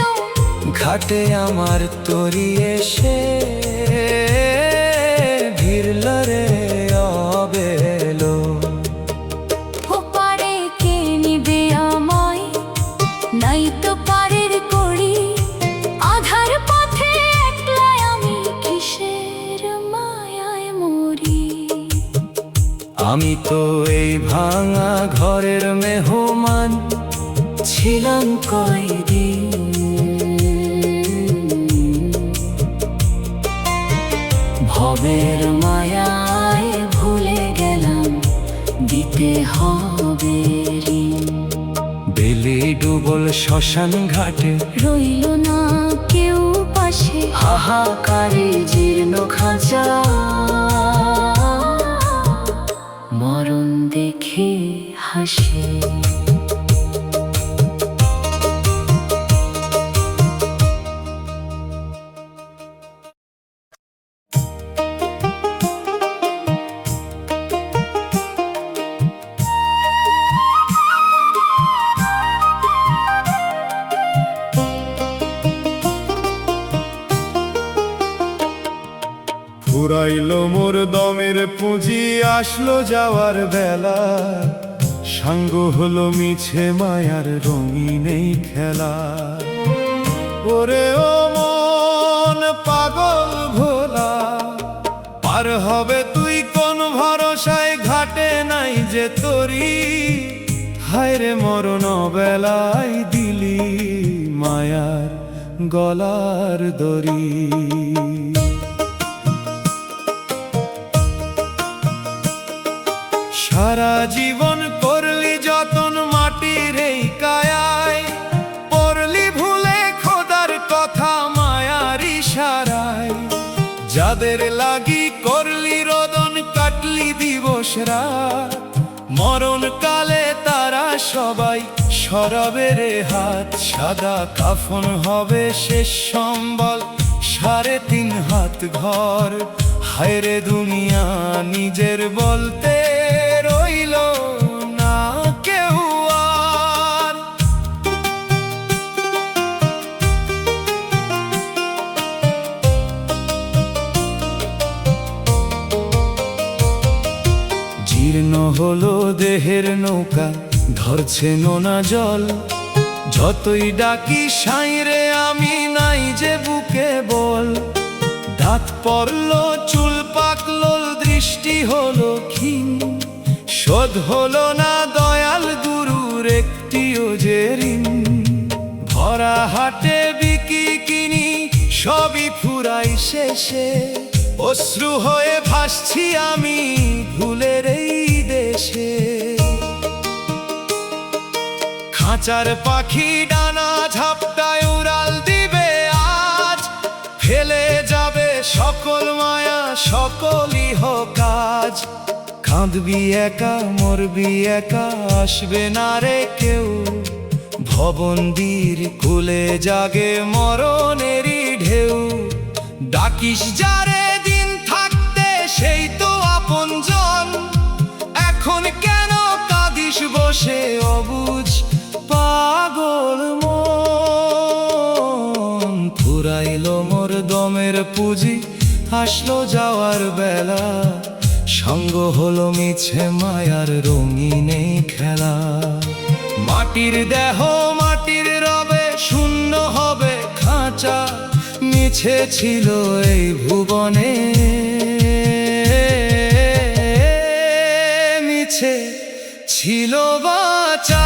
ঘাটে আমার তরি এসে ভিড়ল রে অবেলো। ওপারে কে নিবে আমায়, নাই তো পারের করি। আধার পথে একলা আমি, কিসের মায়ায় মরি। আমি তো এই ভাঙা ঘরের মেহমান, ছিলাম কয়দিন। ভবের মায়ায় ভুলে গেলাম দিতে হবে ঋণ। বেলি ডুবল শ্মশান ঘাটে, রইল না কেউ পাশে। ভাসে হাহাকারে জীর্ণ খাঁচা, মরণ দেখে হাসে। ফুরাইলো মোর দমের পুঁজি, আসলো যাওয়ার বেলা, সাঙ্গ হলো মিছে মায়ার রঙিন এই খেলা। ওরে ও মন পাগল ভোলা, পার হবে তুই কোন ভরসায়, ঘাটে নাই যে তোরি। হায়রে মরণ বেলায় দিলি মায়ার গলার দড়ি। সারা জীবন করলি যতন মাটির এই কায়ায়, পড়লি ভুলে খোদার কথা মায়ার ইশারায়। যাদের লাগি করলি রোদন, কাটলি দিবস রাত, মরণ কালে তারা সবাই সরাবে রে হাত। সাদা কাফন হবে শেষ সম্বল, 3.5 হাত ঘর। হায়রে দুনিয়া নিজের বলতে রইল না কেউ আর। জীর্ণ হলো দেহের নৌকা, ধরছে নোনা জল। যতই ডাকি সাঁইরে আমি, নাই যে বুকে বল। দাঁত পড়লো চুল পাকলো, দৃষ্টি হলো ক্ষীণ। শোধ হলো না দয়াল গুরুর একটিও যে ঋণ। ভরা হাটে বিকি কিনি, সবই ফুরাই শেষে। অশ্রু হয়ে ভাসছি আমি ভুলের এই দেশে। খাঁচার পাখি ডানা ঝাপটায় উড়াল দিবে আজ, ফেলে যাবে সকল মায়া সকলই হোক কাজ। কাঁদবি একা মরবি একা, আসবে না রে কেউ। ভবন্দির কুলে জাগে মরণেরই ঢেউ। ডাকিস যারে দিন থাকতে, সেই তো আপনজন। এখন কেন কাঁদিস বসে অবুঝ পাগল মন। ফুরাইলো মোর দমের পুঁজি, আসলো যাওয়ার বেলা, সঙ্গ হলো মিছে মায়ার রঙিন এই খেলা। মাটির দেহ মাটির রবে, শূন্য হবে খাঁচা। মিছে ছিল এই ভুবনে, মিছে ছিল বাঁচা।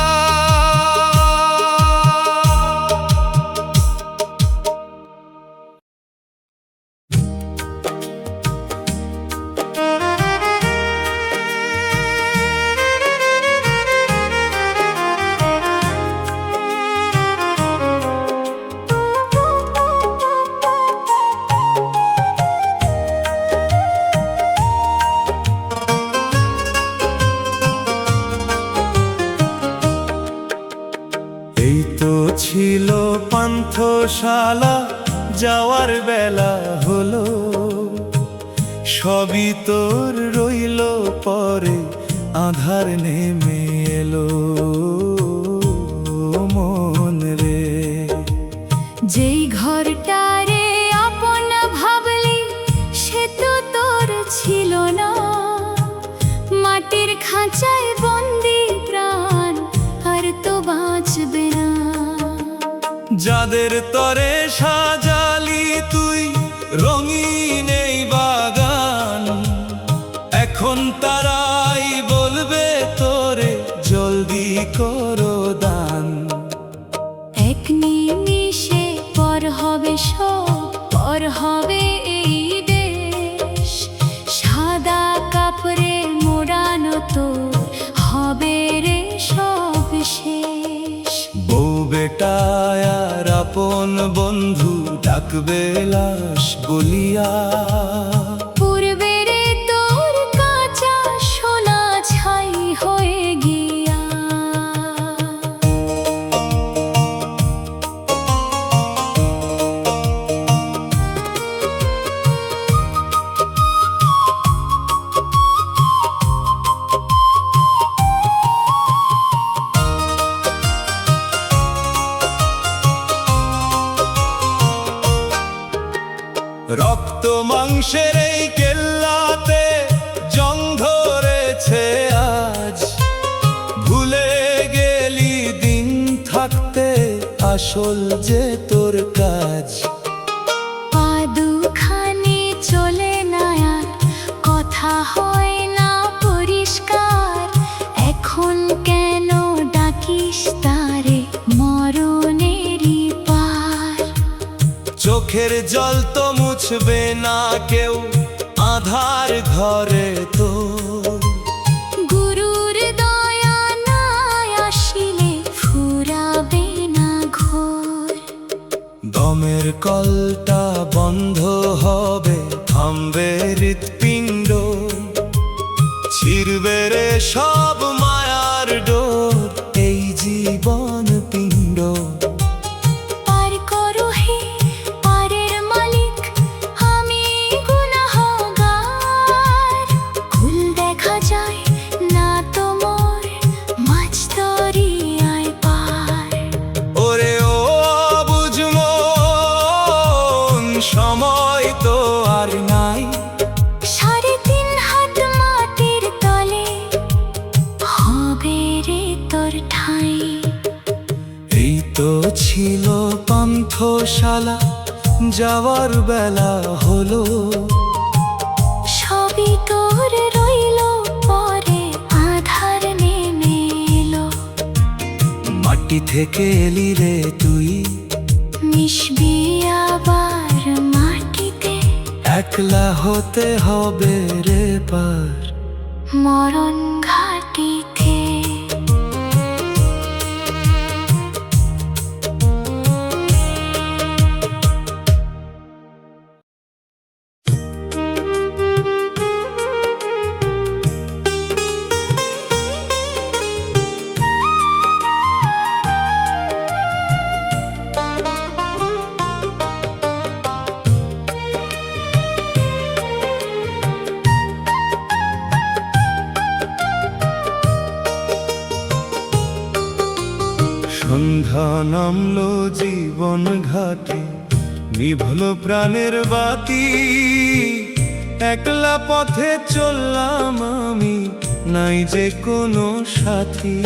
এই তো ছিল পান্থশালা, যাওয়ার বেলা হলো। সবই তোর রইল পরে, আধার নেমে এলো মন রে। যেই ঘরটারে আপন ভাবলি, সে তো তোর ছিল না। মাটির খাঁচায় বন্দি প্রাণ, আর তো বাঁচবে না। যাদের তরে সাজালি তুই রঙিন এই বাগান, এখন তারাই বলবে তোরে জলদি করো দান। এক নিমিষে পর হবে সব, পর হবে এই দেশ। সাদা কাপড়ে মোড়ানো তোর হবে রে সব শেষ। বউ বেটা আর আপন বন্ধু ডাকবে লাশ বলিয়া। পূর্বের তোর কাঁচা সোনা ছাই হয়ে গিয়া। রক্ত মাংসের এই কেল্লাতে জং ধরেছে আজ, ভুলে গেলি দিন থাকতে আসল যে তোর কাজ। পা দুখানি চলে না আর, কথা হয় না পরিষ্কার। এখন কেন ডাকিস তারে মরণেরই পার? চোখের জল তো মুছবে না কেউ আধার ঘরে তোর। গুরুর দয়া না আসিলে ফুরাবে না ঘোর। দমের কলটা বন্ধ হবে, থামবে হৃৎপিণ্ড, ছিড়বে রে সব মায়ার ডোর এই জীবন পিণ্ড। পার করো হে পারের মালিক, আমি গুনাহগার। কুল দেখা যায় না তো মোর, মাছ দরিয়ায় পার। ওরে ও বুঝমো সময় তো আর নাই, 3.5 হাত মাটির তলে হবে রে তোর ঠাঁই। এই তো ছিল পান্থশালা, যাওয়ার বেলা হলো। সবই তোর রইল পরে, আধার নেমে এলো। মাটি থেকে এলি রে তুই, মিশবি আবার মাটিতে। একলা হতে হবে রে পার। মরণ ঘাটিতে সন্ধ্যা নামলো জীবন ঘাটে, নিভল প্রাণের বাতি। একলা পথে চললাম আমি, নাই যে কোনো সাথী।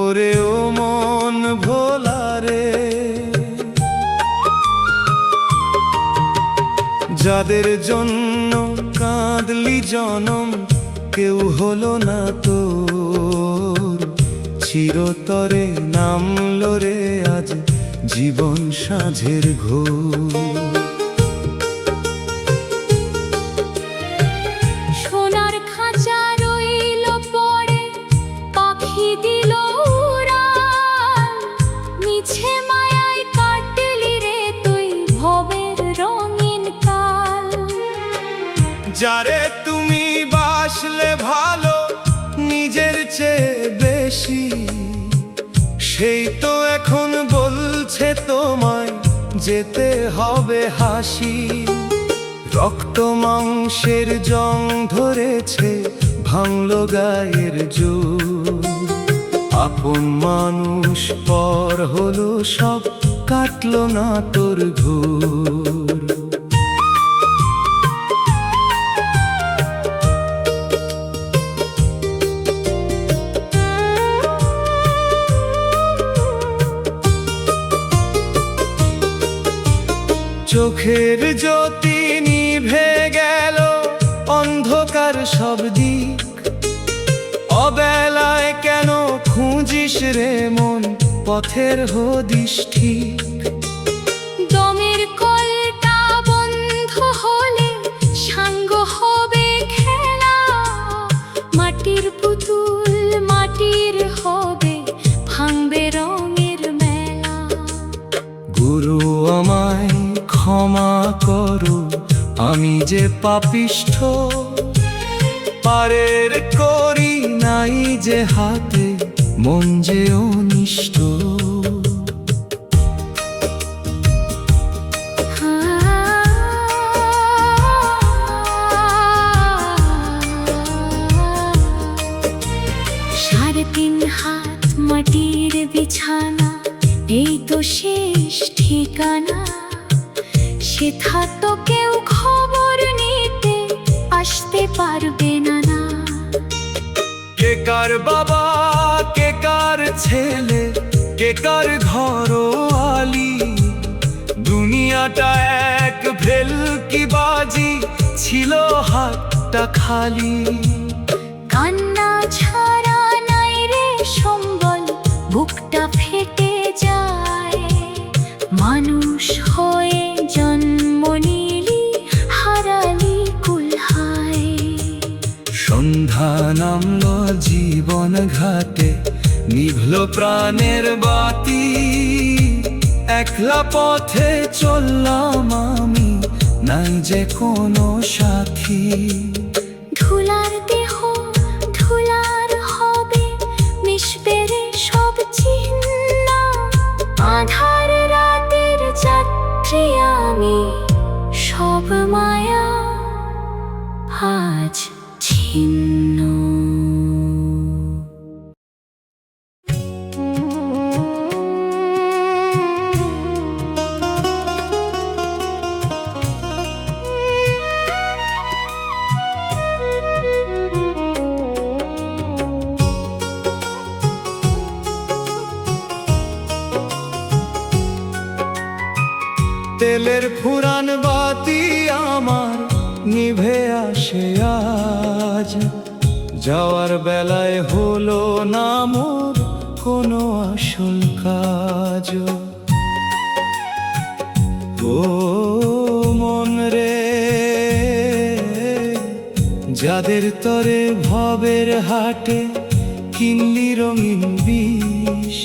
ওরে ও মন ভোলা রে, যাদের জন্য কাঁদলি জনম, কেউ হলো না তোর। চিরতরে নামলো রে আজ জীবন সাঁঝের ঘোর। সোনার খাঁচা রইল পড়ে, পাখি দিল উড়াল। মিছে মায়ায় কাটলি রে তুই ভবের রঙিন কাল। যারে তুমি বাসলে ভালো নিজের চেয়ে বেশি, সেই তো এখন বলছে তোমায় যেতে হবে হাসি। রক্ত মাংসের জং ধরেছে, ভাঙলো গায়ের জোর। আপন মানুষ পর হলো সব, কাটলো না তোর ঘোর। চোখের জ্যোতি নিভে গেল, অন্ধকার সব দিক। অবেলায় কেন খুঁজিস রে মন, পথের হদিস ঠিক। দমের কলটা বন্ধ হলে সাঙ্গ হবে খেলা। মাটির পুতুল মাটির হবে, ভাঙবে রঙের মেলা। গুরু আমায় আমি যে পাপিষ্ঠ, পারের করি নাই যে হাতে, মন যে অনিষ্ট। সাড়ে তিন হাত মাটির বিছানা, এই তো শেষ ঠিকানা। সেথা তো কেউ খবর নিতে আসতে পারবে না। কে কার বাবা, কে কার ছেলে, কে কার ঘরোয়ালি, দুনিয়াটা এক ভেলকিবাজি, ছিল হাতটা খালি। কান্না ছাড়া নাই রে সম্বল, বুকটা ফেটে যায়। মানুষ হয়ে জন্ম নিলি, হারালি কুলহায়। সন্ধ্যা নামলো জীবন ঘাটে, নিভল প্রাণের বাতি। একলা পথে চললাম আমি, নাই যে কোনো সাথী। ধুলার দেহ ধুলার হবে, মিশবে রে সব চিহ্ন। আধার রাতের যাত্রী আমি, সব মায়া আজ ছিন্ন। তেলের ফুরান বাতি আমার নিভে আসে আজ। যাওয়ার বেলায় হলো না মোর কোনো আসল কাজ। ও মন রে, যাদের তরে ভবের হাটে কিনলি রঙিন বিষ,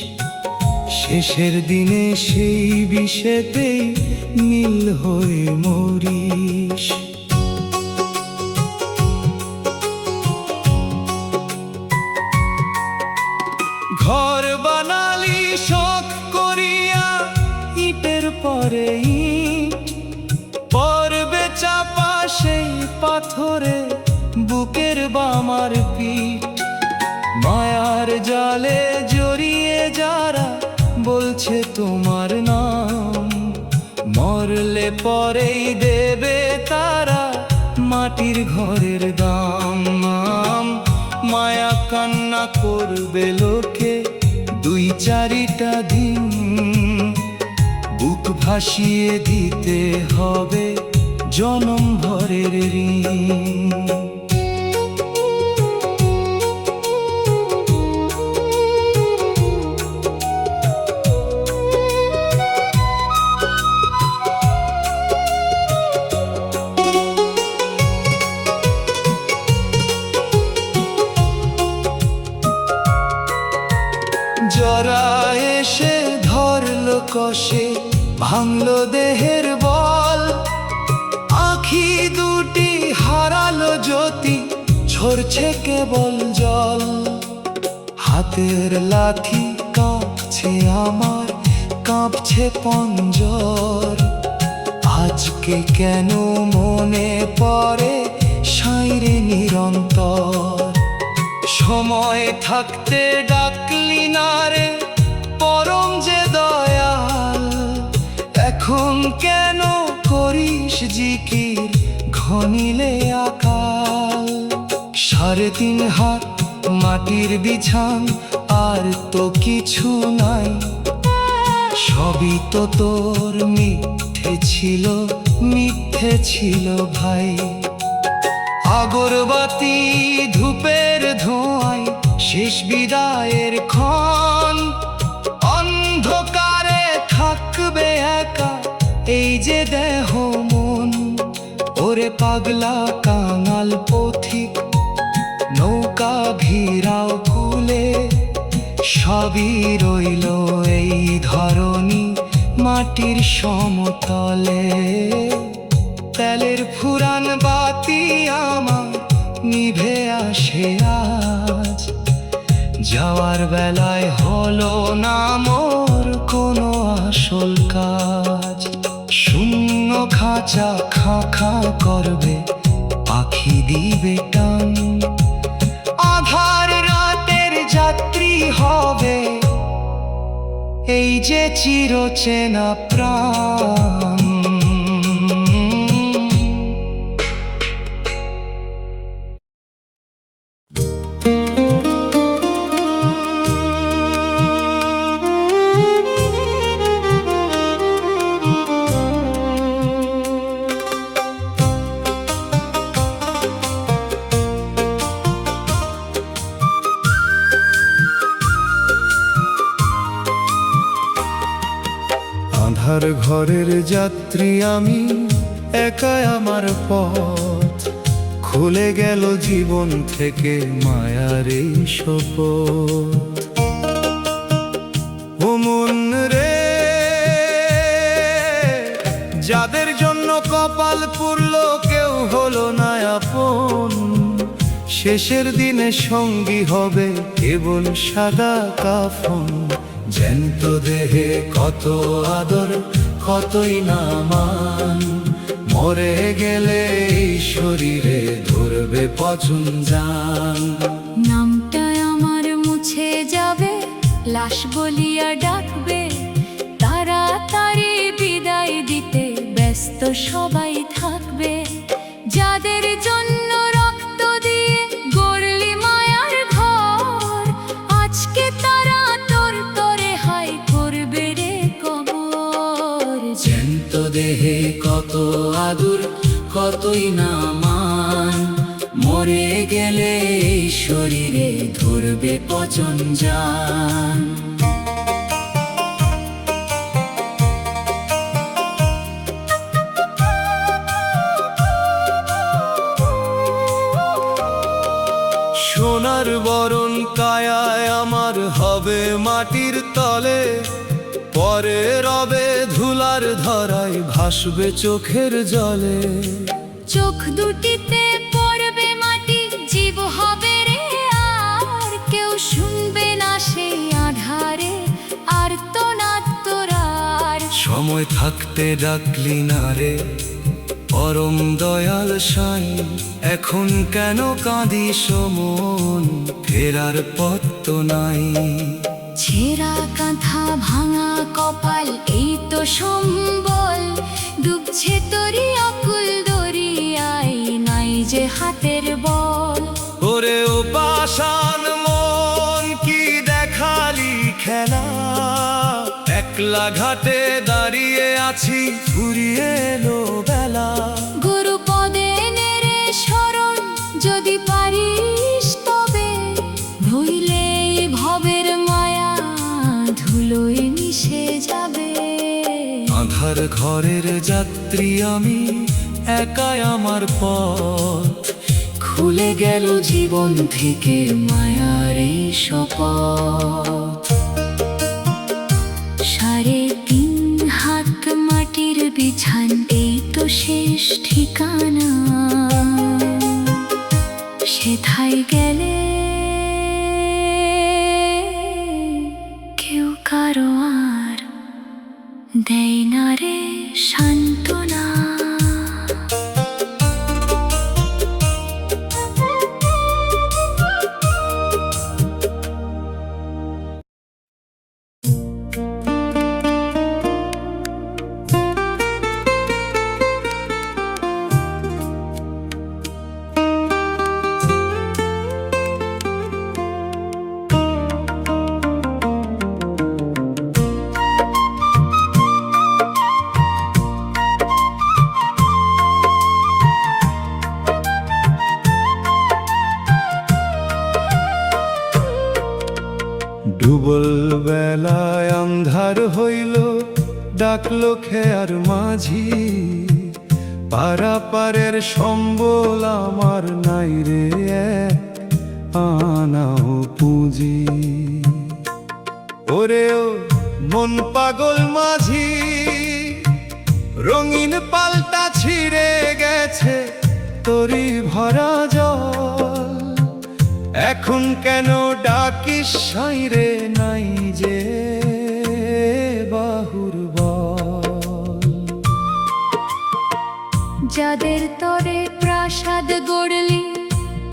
শেষের দিনে সেই বিষেতেই নীল হয়ে মরিস। ঘর বানালি শখ করিয়া, ইটের পরে ইট, পর্বে চাপা সেই পাথরে বুকের বামার পিঠ। মায়ার জালে জড়িয়ে যারা বলছে তোমার নাম, মরলে পরেই দেবে তারা মাটির ঘরের দাম। মায়া কান্না করবে লোকে দুই চারিটা দিন, বুক ভাসিয়ে দিতে হবে জনম ভরের ঋণ। জরা এসে ধরলো কষে, ভাঙলো দেহের বল। আখি দুটি হারালো জ্যোতি, ঝরছে কেবল জল। হাতের লাঠি কাঁপছে আমার, কাঁপছে পঞ্জর। আজকে কেন মনে পড়ে সাঁইরে নিরন্তর। সময় থাকতে ডাকলি না রে পরম যে দয়াল, এখন কেন করিস জিকির ঘনিলে আকাল। 3.5 হাত মাটির বিছান, আর তো কিছু নাই। সবই তো তোর মিথ্যে ছিল ভাই। আগরবাতি ধূপের ধোঁয়ায় শেষ বিদায়ের ক্ষণ। অন্ধকারে থাকবে একা এই যে দেহ মন। ওরে পাগলা কাঙাল পথিক, নৌকা ঘিরাও কুলে। সবই রইল এই ধরনী মাটির সমতলে। তেলের ফুরান বাতি আমার নিভে আসে আজ। যাওয়ার বেলায় হলো না মোর কোনো আসল কাজ। শূন্য খাঁচা খাঁ খাঁ করবে, পাখি দিবে টান। আধার রাতের যাত্রী হবে এই যে চিরচেনা প্রাণ। আধার ঘরের যাত্রী আমি, একাই আমার পথ। খুলে গেল জীবন থেকে মায়ার এই শপথ। ও মন রে, যাদের জন্য কপাল পুরলো কেউ হলো না আপন, শেষের দিনে সঙ্গী হবে কেবল সাদা কাফন। জ্যান্ত দেহে কত আদর, কতই না মান, মরে গেলে এই শরীরে ধরবে পচন জান। নামটা আমার মুছে যাবে, লাশ বলিয়া ডাকবে, তাড়াতাড়ি বিদায় দিতে ব্যস্ত সবাই থাকবে। যাদের জন্য রক্ত দিয়ে গড়লি মায়ার ঘর, আজকে তারা তোর তরে হাই করবে রে কবর। জ্যান্ত দেহে কত আদর, কতই না মান, মরে গেলে এই শরীরে ধরবে পচন জান। সোনার বরণ কায়ায় আমার হবে মাটির তলে, পরে রবে ধুলার ধরায় ভাসবে চোখের জলে। চোখ দুটিতে পড়বে মাটি, জীব হবে রে আর কেউ শুনবে না সেই আধারে আর তো না তোরার। সময় থাকতে ডাকলি না রে পরম দয়াল সাই, এখন কেন কাঁদিস মন, ফেরার পথ তো নাই। ছেঁড়া কাঁথা ভাঙা কপাল এই তো সম্বল, ডুবছে তোরি আকুল দরিয়ায় নাই যে হাতের বল। ওরে ও পাষাণ মন কি দেখালি খেলা, একলা ঘাটে দাঁড়িয়ে আছি ফুরিয়ে এলো বেলা। গুরু পদে নেড়ে শরণ যদি পারিস তবে, ভুইলে এই ভবের মায়া ধুলোয় মিশে যাবে। আধার ঘরের যাত্রী আমি, একাই আমার পথ। খুলে গেল জীবন থেকে মায়ার এই শপথ। 3.5 হাত মাটির বিছান এই তো শেষ ঠিকানা, সেথায় গেলে কেউ কারো আর দেয় না রে সান্ত্বনা। ডুবল বেলায় আন্ধার হইল, ডাকলো খেয়ার মাঝি। পারাপারের সম্বল আমার নাই রে আনাও পুঁজি। ওরে ও মন পাগল মাঝি, রঙিন পাল্টা ছিঁড়ে গেছে তরি ভরা জল। এখন কেন ডাকিস সাইরে নাই যে বাহুর বল। যাদের তরে প্রাসাদ গড়লি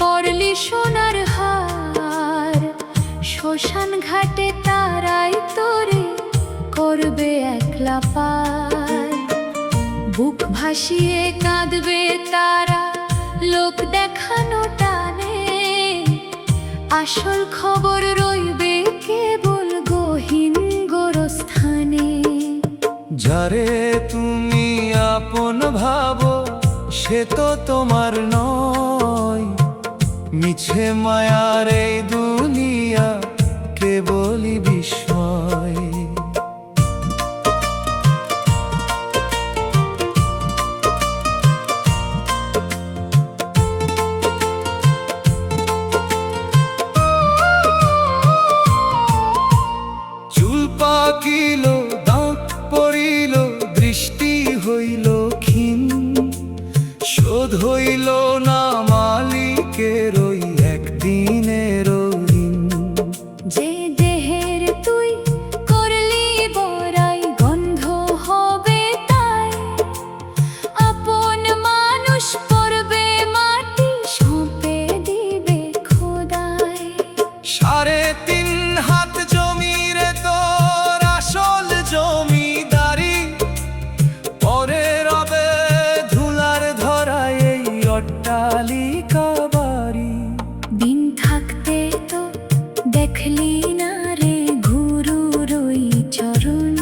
পরলি সোনার হার, শ্মশান ঘাটে তারাই তোরে করবে একলা পার। বুক ভাসিয়ে কাঁদবে তারা লোক দেখানো টানে, আসল খবর রইবে কেবল গহীন গোরস্থানে। যারে তুমি আপন ভাবো সে তো তোমার নয়, মিছে মায়ার এই দুনিয়া কেবলই বিস্ময়। চুল পাকিল, দাঁত পড়িল, দৃষ্টি হইল ক্ষীণ, শোধ হইল না মালিকের ওই একদিনের ঋণ। যে দেহের তুই করলি বড়াই গন্ধ হবে তাই, আপন মানুষ পড়বে মাটি সঁপে দিবে খোদাই। 3.5 হাত জমির তোর আসল জমিদারি, পরে রবে ধুলার ধরায় এই অট্টালিকা বাড়ি। দিন থাকতে তো দেখলি না রে গুরুর ওই চরণ,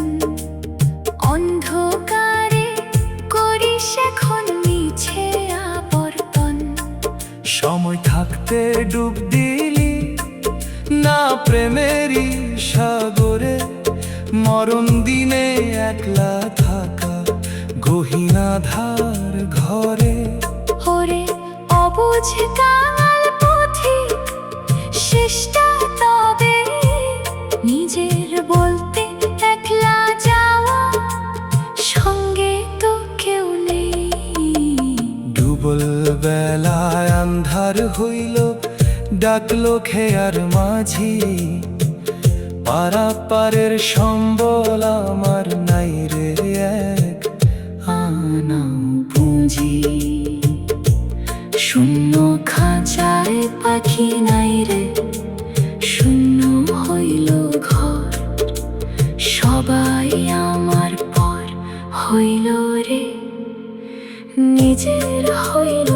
অন্ধকারে করিস এখন মিছে আবর্তন। সময় থাকতে ডুব দিলি না প্রেমেরই সাগরে, মরণ দিনে একলা থাকা গহীন আধার ঘরে। ওরে অবুঝ কাঙাল পথিক শেষটা তবে নিজের বলতে একলা যাওয়া, সঙ্গে তো কেউ নেই। ডুবল বেলায় আন্ধার হইল, ডাকলো খেয়ার মাঝি, পারাপারের সম্বল আমার নাই রে এক আনা পুঁজি। শূন্য খাঁচায় পাখি নাই রে, শূন্য হইল ঘর, সবাই আমার পর হইল রে, নিজের হইল